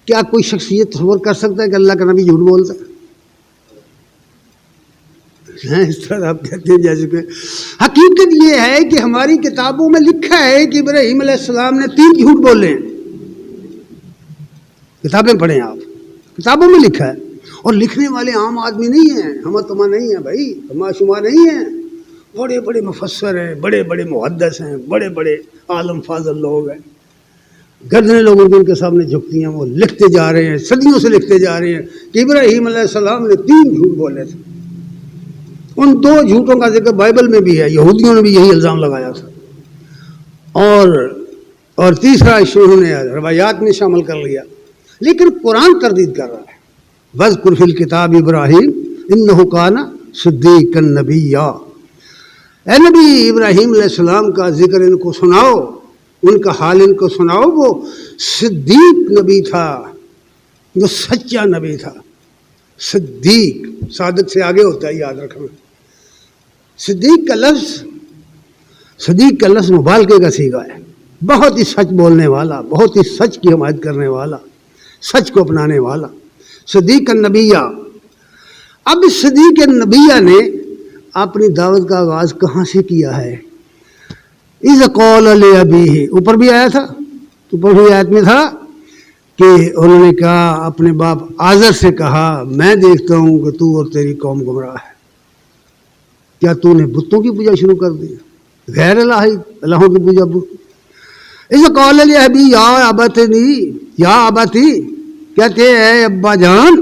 Speaker 2: کیا کوئی شخصیت تصور کر سکتا ہے کہ اللہ کا نبی جھوٹ بولتا ہے؟ اس طرح آپ کہتے ہیں جیسے کہ حقیقت یہ ہے کہ ہماری کتابوں میں لکھا ہے کہ ابراہیم علیہ السلام نے 3 جھوٹ بولے ہیں۔ کتابیں پڑھیں آپ، کتابوں میں لکھا ہے، اور لکھنے والے عام آدمی نہیں ہیں، ہم تما نہیں ہیں بھائی، ہما شما نہیں ہیں، بڑے بڑے مفسر ہیں، بڑے بڑے محدث ہیں، بڑے بڑے عالم فاضل لوگ ہیں، گردنیں لوگوں کے ان کے سامنے جھکتی ہیں، وہ لکھتے جا رہے ہیں، صدیوں سے لکھتے جا رہے ہیں کہ ابراہیم علیہ السلام نے 3 جھوٹ بولے تھے۔ ان 2 جھوٹوں کا ذکر بائبل میں بھی ہے، یہودیوں نے بھی یہی الزام لگایا تھا، اور تیسرا انہوں نے روایات میں شامل کر لیا، لیکن قرآن تردید کر رہا ہے۔ وَاذْكُرْ فِي الْكِتَابِ إِبْرَاهِيمَ إِنَّهُ كَانَ صِدِّيقًا نَبِيًّا۔ اے نبی ابراہیم علیہ السلام کا ذکر ان کو سناؤ، ان کا حال ان کو سناؤ، وہ صدیق نبی تھا، وہ سچا نبی تھا۔ صدیق صادق سے آگے ہوتا ہے، یاد رکھنا۔ صدیق کا لفظ مبالغے کا صیغہ ہے، بہت ہی سچ بولنے والا، بہت ہی سچ کی حمایت کرنے والا، سچ کو اپنانے والا، صدیق النبیہ۔ اب اس صدیق النبیہ نے اپنی دعوت کا آغاز کہاں سے کیا ہے؟ اِذْ قَالَ لِأَبِيهِ، اوپر بھی آیا تھا، اوپر بھی آیت میں تھا کہ انہوں نے کہا، اپنے باپ آزر سے کہا، میں دیکھتا ہوں کہ تو اور تیری قوم گمراہ ہے، کیا تو نے بتوں کی پوجا شروع کر دی، غیر الہوں کی پوجا۔ اِذْ قَالَ لِأَبِيهِ یا ابتی، کہتے ہیں اے ابا جان،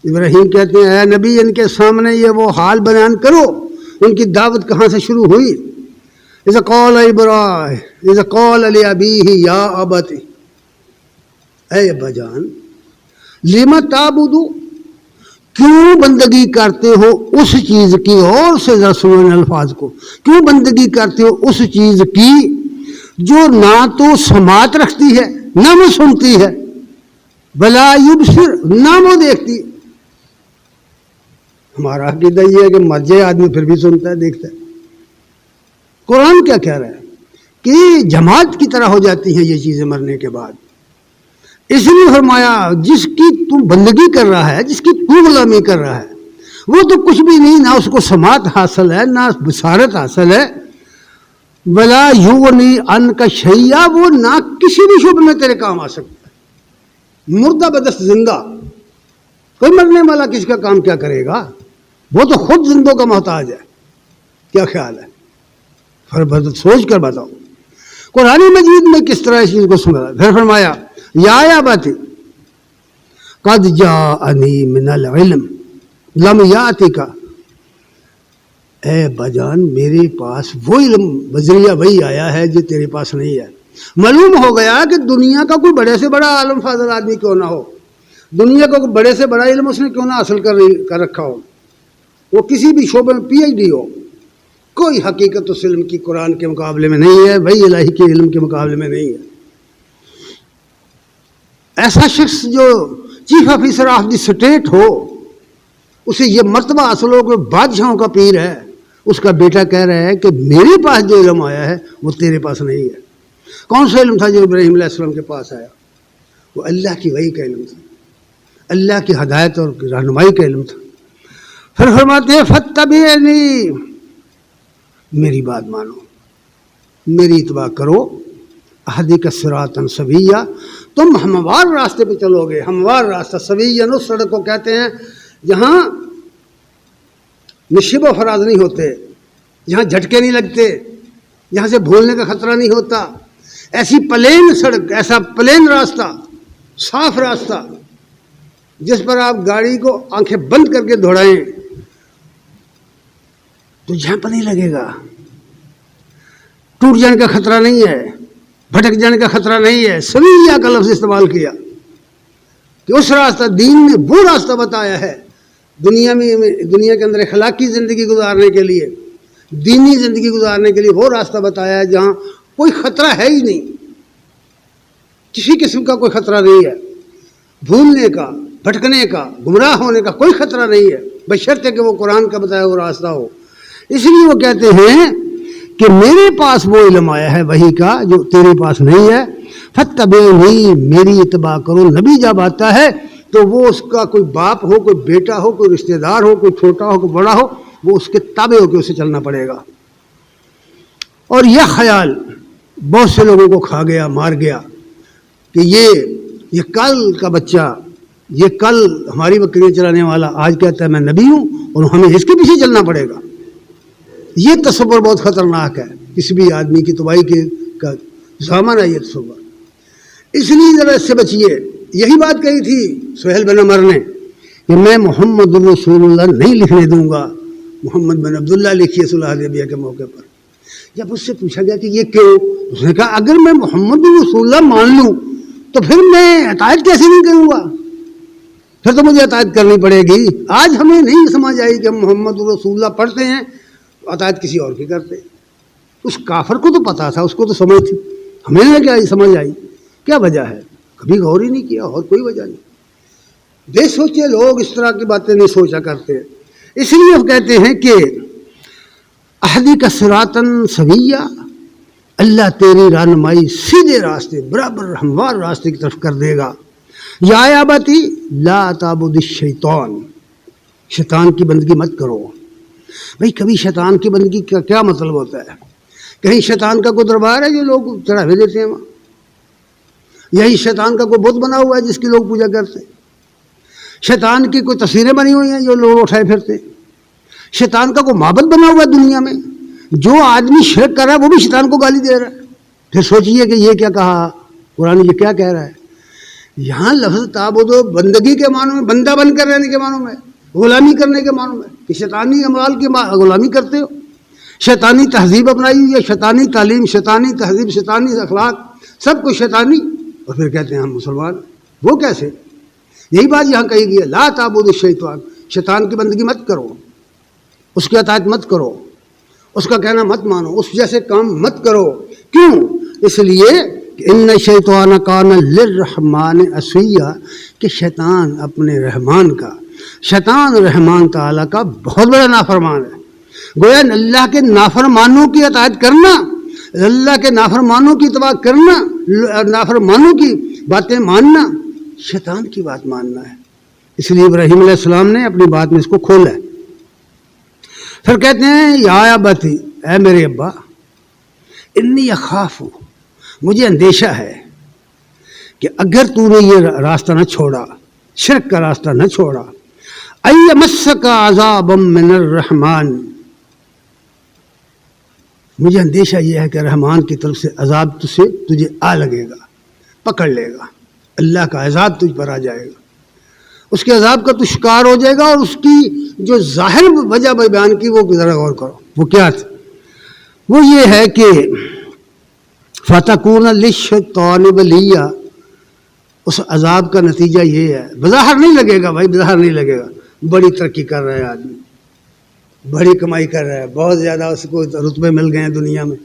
Speaker 2: ابراہیم کہتے ہیں اے نبی ان کے سامنے یہ وہ حال بیان کرو، ان کی دعوت کہاں سے شروع ہوئی۔ اِذْ قَالَ لِأَبِيهِ یا ابتی، اے ابا جان، لِمَ تَعْبُدُ، کیوں بندگی کرتے ہو اس چیز کی، اور سے ذرا سنو الفاظ کو، کیوں بندگی کرتے ہو اس چیز کی جو نہ تو سماعت رکھتی ہے، نہ وہ سنتی ہے، بلا یبصر، نہ وہ دیکھتی۔ ہمارا عقیدہ یہ ہے کہ مر جائے آدمی پھر بھی سنتا ہے، دیکھتا ہے۔ قرآن کیا کہہ رہا ہے کہ جماعت کی طرح ہو جاتی ہیں یہ چیزیں مرنے کے بعد۔ اس لیے فرمایا جس کی تو بندگی کر رہا ہے، جس کی تو غلامی کر رہا ہے، وہ تو کچھ بھی نہیں، نہ اس کو سماعت حاصل ہے، نہ بصارت حاصل ہے، ولا یغنی عنک شیئا، وہ نہ کسی بھی شعبے میں تیرے کام آ سکتا ہے۔ مردہ بدست زندہ، کوئی مرنے والا کس کا کام کیا کرے گا، وہ تو خود زندوں کا محتاج ہے۔ کیا خیال ہے، سوچ کر بتاؤ قرآن مجید میں کس طرح اس چیز کو سنا۔ پھر فرمایا یا ابتی قد جاءنی من العلم لم یاتک، اے بجان میرے پاس وہ علم بذریعہ وہی آیا ہے جو تیرے پاس نہیں ہے۔ معلوم ہو گیا کہ دنیا کا کوئی بڑے سے بڑا عالم فاضل آدمی کیوں نہ ہو، دنیا کا کوئی بڑے سے بڑا علم اس نے کیوں نہ حاصل کر رکھا ہو، وہ کسی بھی شعبے میں پی ایچ ڈی ہو، کوئی حقیقت اس علم کی قرآن کے مقابلے میں نہیں ہے، وہی الہی کے علم کے مقابلے میں نہیں ہے۔ ایسا شخص جو chief officer of the state ہو، اسے یہ مرتبہ حاصل ہو کہ بادشاہوں کا پیر ہے، اس کا بیٹا کہہ رہا ہے کہ میرے پاس جو علم آیا ہے وہ تیرے پاس نہیں ہے۔ کون سا علم تھا جو ابراہیم علیہ السلام کے پاس آیا؟ وہ اللہ کی وحی کا علم تھا، اللہ کی ہدایت اور رہنمائی کا علم تھا۔ پھر فرماتے ہیں فاتبعنی، میری بات مانو، میری اتباع کرو، اہدک صراطا سویا، تم ہموار راستے پہ چلو گے۔ ہموار راستہ، سویا اس سڑک کو کہتے ہیں جہاں نشیب و فراز نہیں ہوتے، جہاں جھٹکے نہیں لگتے، جہاں سے بھولنے کا خطرہ نہیں ہوتا، ایسی پلین سڑک، ایسا پلین راستہ، صاف راستہ جس پر آپ گاڑی کو آنکھیں بند کر کے دوڑائیں تو جھانپ نہیں لگے گا، ٹوٹ جانے کا خطرہ نہیں ہے، بھٹک جانے کا خطرہ نہیں ہے۔ سویہ کا لفظ استعمال کیا کہ اس راستہ، دین نے وہ راستہ بتایا ہے دنیا کے اندر اخلاقی زندگی گزارنے کے لیے، دینی زندگی گزارنے کے لیے وہ راستہ بتایا ہے جہاں کوئی خطرہ ہے ہی نہیں، کسی قسم کا کوئی خطرہ نہیں ہے، بھولنے کا، بھٹکنے کا، گمراہ ہونے کا کوئی خطرہ نہیں ہے، بشرطے کہ وہ قرآن کا بتایا وہ راستہ ہو۔ اس لیے وہ کہتے ہیں کہ میرے پاس وہ علم آیا ہے وحی کا جو تیرے پاس نہیں ہے، فاتبعنی، میری اتباع کرو۔ نبی جب آتا ہے تو وہ اس کا کوئی باپ ہو، کوئی بیٹا ہو، کوئی رشتہ دار ہو، کوئی چھوٹا ہو، کوئی بڑا ہو، وہ اس کے تابع ہو کے اسے چلنا پڑے گا۔ اور یہ خیال بہت سے لوگوں کو کھا گیا، مار گیا کہ یہ کل کا بچہ، یہ کل ہماری بکریاں چلانے والا آج کہتا ہے میں نبی ہوں اور ہمیں اس کے پیچھے چلنا پڑے گا۔ یہ تصور بہت خطرناک ہے، کسی بھی آدمی کی تباہی کا ضامن ہے یہ تصور۔ اس لیے ذرا اس سے بچیے۔ یہی بات کہی تھی سہیل بن عمر نے کہ میں محمد رسول اللہ نہیں لکھنے دوں گا، محمد بن عبداللہ لکھیے صلح حدیبیہ کے موقع پر۔ جب اس سے پوچھا گیا کہ یہ کیوں، اس نے کہا اگر میں محمد رسول اللہ مان لوں تو پھر میں اطاعت کیسے نہیں کروں گا، پھر تو مجھے اطاعت کرنی پڑے گی۔ آج ہمیں نہیں سمجھ آئی کہ ہم محمد رسول اللہ پڑھتے ہیں، اطاعت کسی اور کی کرتے۔ اس کافر کو تو پتا تھا، اس کو تو سمجھ تھی، ہمیں نہ کیا سمجھ آئی، کیا وجہ ہے؟ کبھی غور ہی نہیں کیا، اور کوئی وجہ نہیں۔ بے سوچے لوگ اس طرح کی باتیں نہیں سوچا کرتے۔ اس لیے وہ کہتے ہیں کہ اہدک صراطا سویا، اللہ تیری رہنمائی سیدھے راستے، برابر ہموار راستے کی طرف کر دے گا۔ یا ابتی لا تعبد الشیطان، شیطان کی بندگی مت کرو۔ بھئی کبھی شیطان کی بندگی کا کیا مطلب ہوتا ہے؟ کہیں شیطان کا کوئی دربار ہے جو لوگ چڑھاوے دیتے ہیں وہاں؟ یہی شیطان کا کوئی بت بنا ہوا ہے جس کی لوگ پوجا کرتے ہیں؟ شیطان کی کوئی تصویریں بنی ہوئی ہیں جو لوگ اٹھائے پھرتے ہیں؟ شیطان کا کوئی معبد بنا ہوا ہے دنیا میں؟ جو آدمی شرک کر رہا ہے وہ بھی شیطان کو گالی دے رہا ہے۔ پھر سوچئے کہ یہ کیا کہا قرآن، یہ کیا کہہ رہا ہے؟ یہاں لفظ تعبد و بندگی کے معنوں میں، بندہ بن کر رہنے کے معنوں میں، غلامی کرنے کے معنوں میں، کہ شیطانی اموال کی غلامی کرتے ہو، شیطانی تہذیب اپنائی ہوئی ہے، شیطانی تعلیم، شیطانی تہذیب، شیطانی اخلاق، سب کچھ شیطانی، اور پھر کہتے ہیں ہم مسلمان۔ وہ کیسے؟ یہی بات یہاں کہی گئی ہے، لا تعبد الشیطان، شیطان کی بندگی مت کرو، اس کی اطاعت مت کرو، اس کا کہنا مت مانو، اس جیسے کام مت کرو۔ کیوں؟ اس لیے کہ ان الشیطان کان للرحمن عصیا، کہ شیطان اپنے رحمان کا، شیطان رحمان تعالیٰ کا بہت بڑا نافرمان ہے۔ گویا اللہ کے نافرمانوں کی اطاعت کرنا، اللہ کے نافرمانوں کی اتباع کرنا، نافرمانوں کی باتیں ماننا، شیطان کی بات ماننا ہے۔ اس لیے ابراہیم علیہ السلام نے اپنی بات میں اس کو کھولا ہے۔ پھر کہتے ہیں یا ابتی، اے میرے ابا، انی اخاف، مجھے اندیشہ ہے کہ اگر تو نے یہ راستہ نہ چھوڑا، شرک کا راستہ نہ چھوڑا، ایمسک عذاب من الرحمن، مجھے اندیشہ یہ ہے کہ رحمان کی طرف سے عذاب تجھے آ لگے گا، پکڑ لے گا، اللہ کا عذاب تجھ پر آ جائے گا، اس کے عذاب کا تو شکار ہو جائے گا۔ اور اس کی جو ظاہر وجہ بیان کی وہ ذرا غور کرو، وہ کیا تھی؟ وہ یہ ہے کہ فَتَكُونَ لِلشَّيْطَانِ وَلِيًّا، اس عذاب کا نتیجہ یہ ہے، بظاہر نہیں لگے گا بھائی، بظاہر نہیں لگے گا، بڑی ترقی کر رہا ہے آدمی، بڑی کمائی کر رہا ہے، بہت زیادہ اس کو رتبے مل گئے ہیں دنیا میں،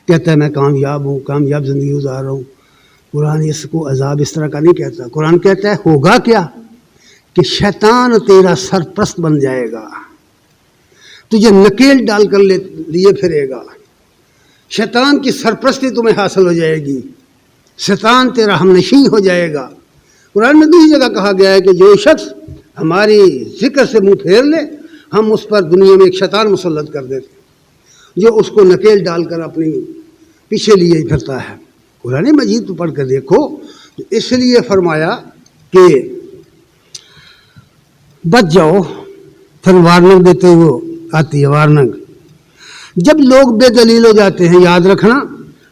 Speaker 2: کہتا ہے میں کامیاب ہوں، کامیاب زندگی گزار رہا ہوں۔ قرآن اس کو عذاب اس طرح کا نہیں کہتا، قرآن کہتا ہے ہوگا کیا کہ شیطان تیرا سرپرست بن جائے گا، تجھے نکیل ڈال کر لیے پھرے گا، شیطان کی سرپرستی تمہیں حاصل ہو جائے گی، شیطان تیرا ہم نشین ہو جائے گا۔ قرآن میں دوسری جگہ کہا گیا ہے کہ جو شخص ہماری ذکر سے منہ پھیر لے ہم اس پر دنیا میں ایک شیطان مسلط کر دیتے جو اس کو نکیل ڈال کر اپنی پیچھے لیے پھرتا ہے۔ قرآن مجید تو پڑھ کر دیکھو، تو اس لیے فرمایا کہ بچ جاؤ، پھر وارننگ دیتے ہوئے آتی ہے وارننگ۔ جب لوگ بے دلیل ہو جاتے ہیں، یاد رکھنا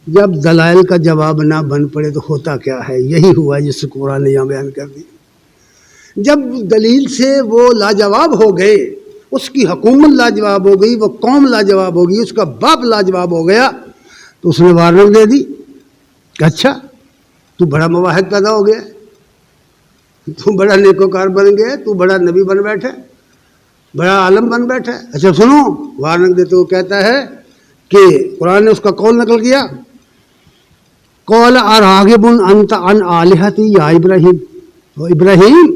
Speaker 2: جب دلائل کا جواب نہ بن پڑے تو ہوتا کیا ہے، یہی ہوا جس سے قرآن نے یہاں بیان کر دی۔ جب دلیل سے وہ لاجواب ہو گئے، اس کی حکومت لاجواب ہو گئی، وہ قوم لاجواب ہو گئی، اس کا باپ لاجواب ہو گیا، تو اس نے وارننگ دے دی کہ اچھا تو بڑا مواحد پیدا ہو گیا، تو بڑا نیکوکار بن گیا، تو بڑا نبی بن بیٹھا، بڑا عالم بن بیٹھا۔ اچھا سنو، وارننگ دیتے وہ کہتا ہے کہ قرآن نے اس کا قول نقل کیا، قول اراغب انت عن آلہتی یا ابراہیم، تو ابراہیم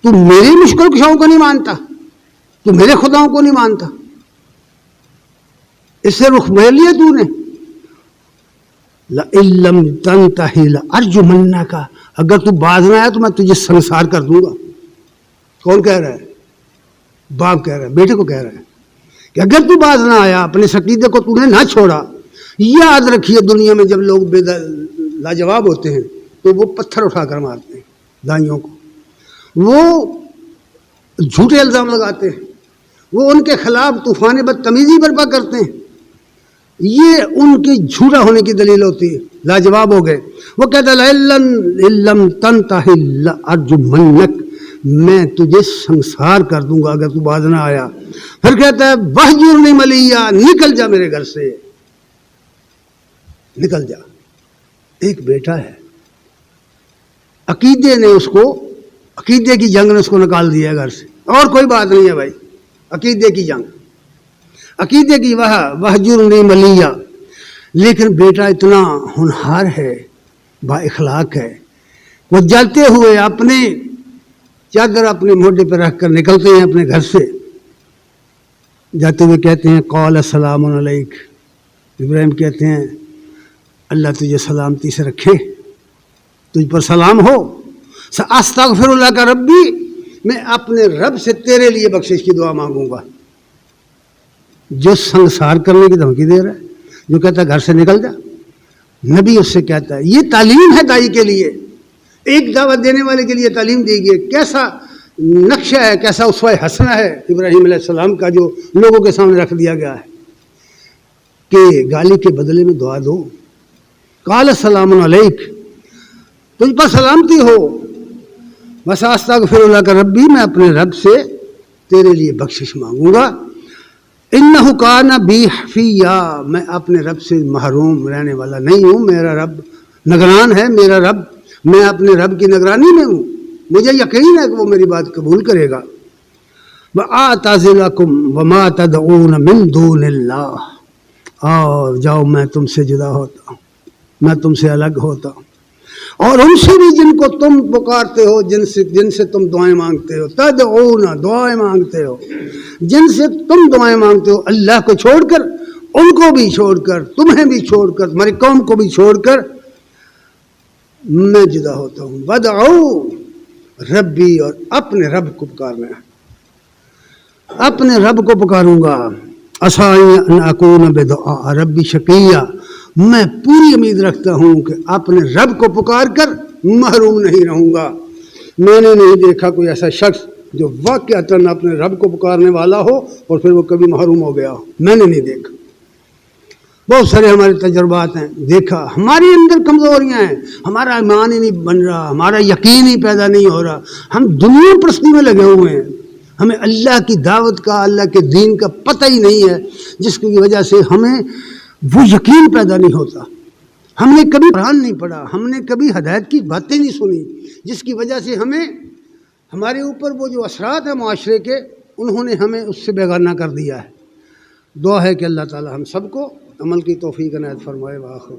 Speaker 2: تو میری مشکل کشاؤں کو نہیں مانتا، تو میرے خداؤں کو نہیں مانتا، اس سے رخ موڑ لیا تو نے۔ لَإِن لَّمْ تَنْتَهِ لَأَرْجُمَنَّكَ، اگر تو باز نہ آیا تو میں تجھے سنسار کر دوں گا۔ کون کہہ رہا ہے؟ باپ کہہ رہا ہے، بیٹے کو کہہ رہا ہے کہ اگر تو باز نہ آیا، اپنے عقیدے کو تو نے نہ چھوڑا، یاد رکھیے دنیا میں جب لوگ بے لاجواب ہوتے ہیں تو وہ پتھر اٹھا کر مارتے ہیں دائیوں کو، وہ جھوٹے الزام لگاتے ہیں، وہ ان کے خلاف طوفان بدتمیزی برپا کرتے ہیں، یہ ان کی جھوٹا ہونے کی دلیل ہوتی ہے۔ لاجواب ہو گئے، وہ کہتا ہے لَإِن لَّمْ تَنْتَهِ لَأَرْجُمَنَّكَ، میں تجھے سنسار کر دوں گا اگر تو باز نہ آیا۔ پھر کہتا ہے وَاہْجُرْنِی مَلِيًّا، نکل جا میرے گھر سے، نکل جا۔ ایک بیٹا ہے، عقیدے نے اس کو، عقیدے کی جنگ نے اس کو نکال دیا گھر سے، اور کوئی بات نہیں ہے بھائی، عقیدے کی جنگ، عقیدے کی وَاہْجُرْنِی مَلِيًّا۔ لیکن بیٹا اتنا ہونہار ہے، با اخلاق ہے، وہ جلتے ہوئے اپنے چادر اپنے موڈے پہ رکھ کر نکلتے ہیں اپنے گھر سے، جاتے ہوئے کہتے ہیں قال سلام علیک، ابراہیم کہتے ہیں اللہ تجھے سلامتی سے رکھے، تجھ پر سلام ہو، سأستغفر لک ربی، میں اپنے رب سے تیرے لیے بخشش کی دعا مانگوں گا۔ جو سنسار کرنے کی دھمکی دے رہا ہے، جو کہتا ہے گھر سے نکل جا، نبی اس سے کہتا ہے، یہ تعلیم ہے دائی کے لیے، ایک دعوت دینے والے کے لیے تعلیم دی گئی ہے۔ کیسا نقشہ ہے، کیسا اسوہ حسنہ ہے ابراہیم علیہ السلام کا، جو لوگوں کے سامنے رکھ دیا گیا ہے کہ گالی کے بدلے میں دعا دو۔ قال السلام علیک، تجھ پر سلامتی ہو، وَسَأَسْتَغْفِرُ لَكَ ربی، میں اپنے رب سے تیرے لیے بخشش مانگوں گا۔ اِنَّهُ كَانَ بِي حَفِيًّا، میں اپنے رب سے محروم رہنے والا نہیں ہوں، میرا رب نگران ہے، میرا رب، میں اپنے رب کی نگرانی میں ہوں، مجھے یقین ہے کہ وہ میری بات قبول کرے گا۔ وَأَعْتَزِلُكُمْ وَمَا تَدْعُونَ مِن دُونِ اللَّهِ، اور جاؤ میں تم سے جدا ہوتا ہوں، میں تم سے الگ ہوتا ہوں، اور ان سے بھی جن کو تم پکارتے ہو، جن سے تم دعائیں مانگتے ہو، تدعون، دعائیں مانگتے ہو، جن سے تم دعائیں مانگتے ہو، اللہ کو چھوڑ کر، ان کو بھی چھوڑ کر، تمہیں بھی چھوڑ کر، تمہاری قوم کو بھی چھوڑ کر میں جدا ہوتا ہوں۔ بدعو ربی، اور اپنے رب کو پکارنا ہے، اپنے رب کو پکاروں گا۔ عسیٰ ان اکون بدعاء ربی شقیّا، میں پوری امید رکھتا ہوں کہ اپنے رب کو پکار کر محروم نہیں رہوں گا۔ میں نے نہیں دیکھا کوئی ایسا شخص جو واقعتاً اپنے رب کو پکارنے والا ہو اور پھر وہ کبھی محروم ہو گیا ہو، میں نے نہیں دیکھا۔ بہت سارے ہمارے تجربات ہیں، دیکھا ہمارے اندر کمزوریاں ہیں، ہمارا ایمان ہی نہیں بن رہا، ہمارا یقین ہی پیدا نہیں ہو رہا، ہم دنیا پرستی میں لگے ہوئے ہیں، ہمیں اللہ کی دعوت کا، اللہ کے دین کا پتہ ہی نہیں ہے، جس کی وجہ سے ہمیں وہ یقین پیدا نہیں ہوتا۔ ہم نے کبھی قرآن نہیں پڑھا، ہم نے کبھی ہدایت کی باتیں نہیں سنی، جس کی وجہ سے ہمیں، ہمارے اوپر وہ جو اثرات ہیں معاشرے کے، انہوں نے ہمیں اس سے بیگانہ کر دیا ہے۔ دعا ہے کہ اللہ تعالی ہم سب کو عمل کی توفیق عنایت فرمائے۔ وآخر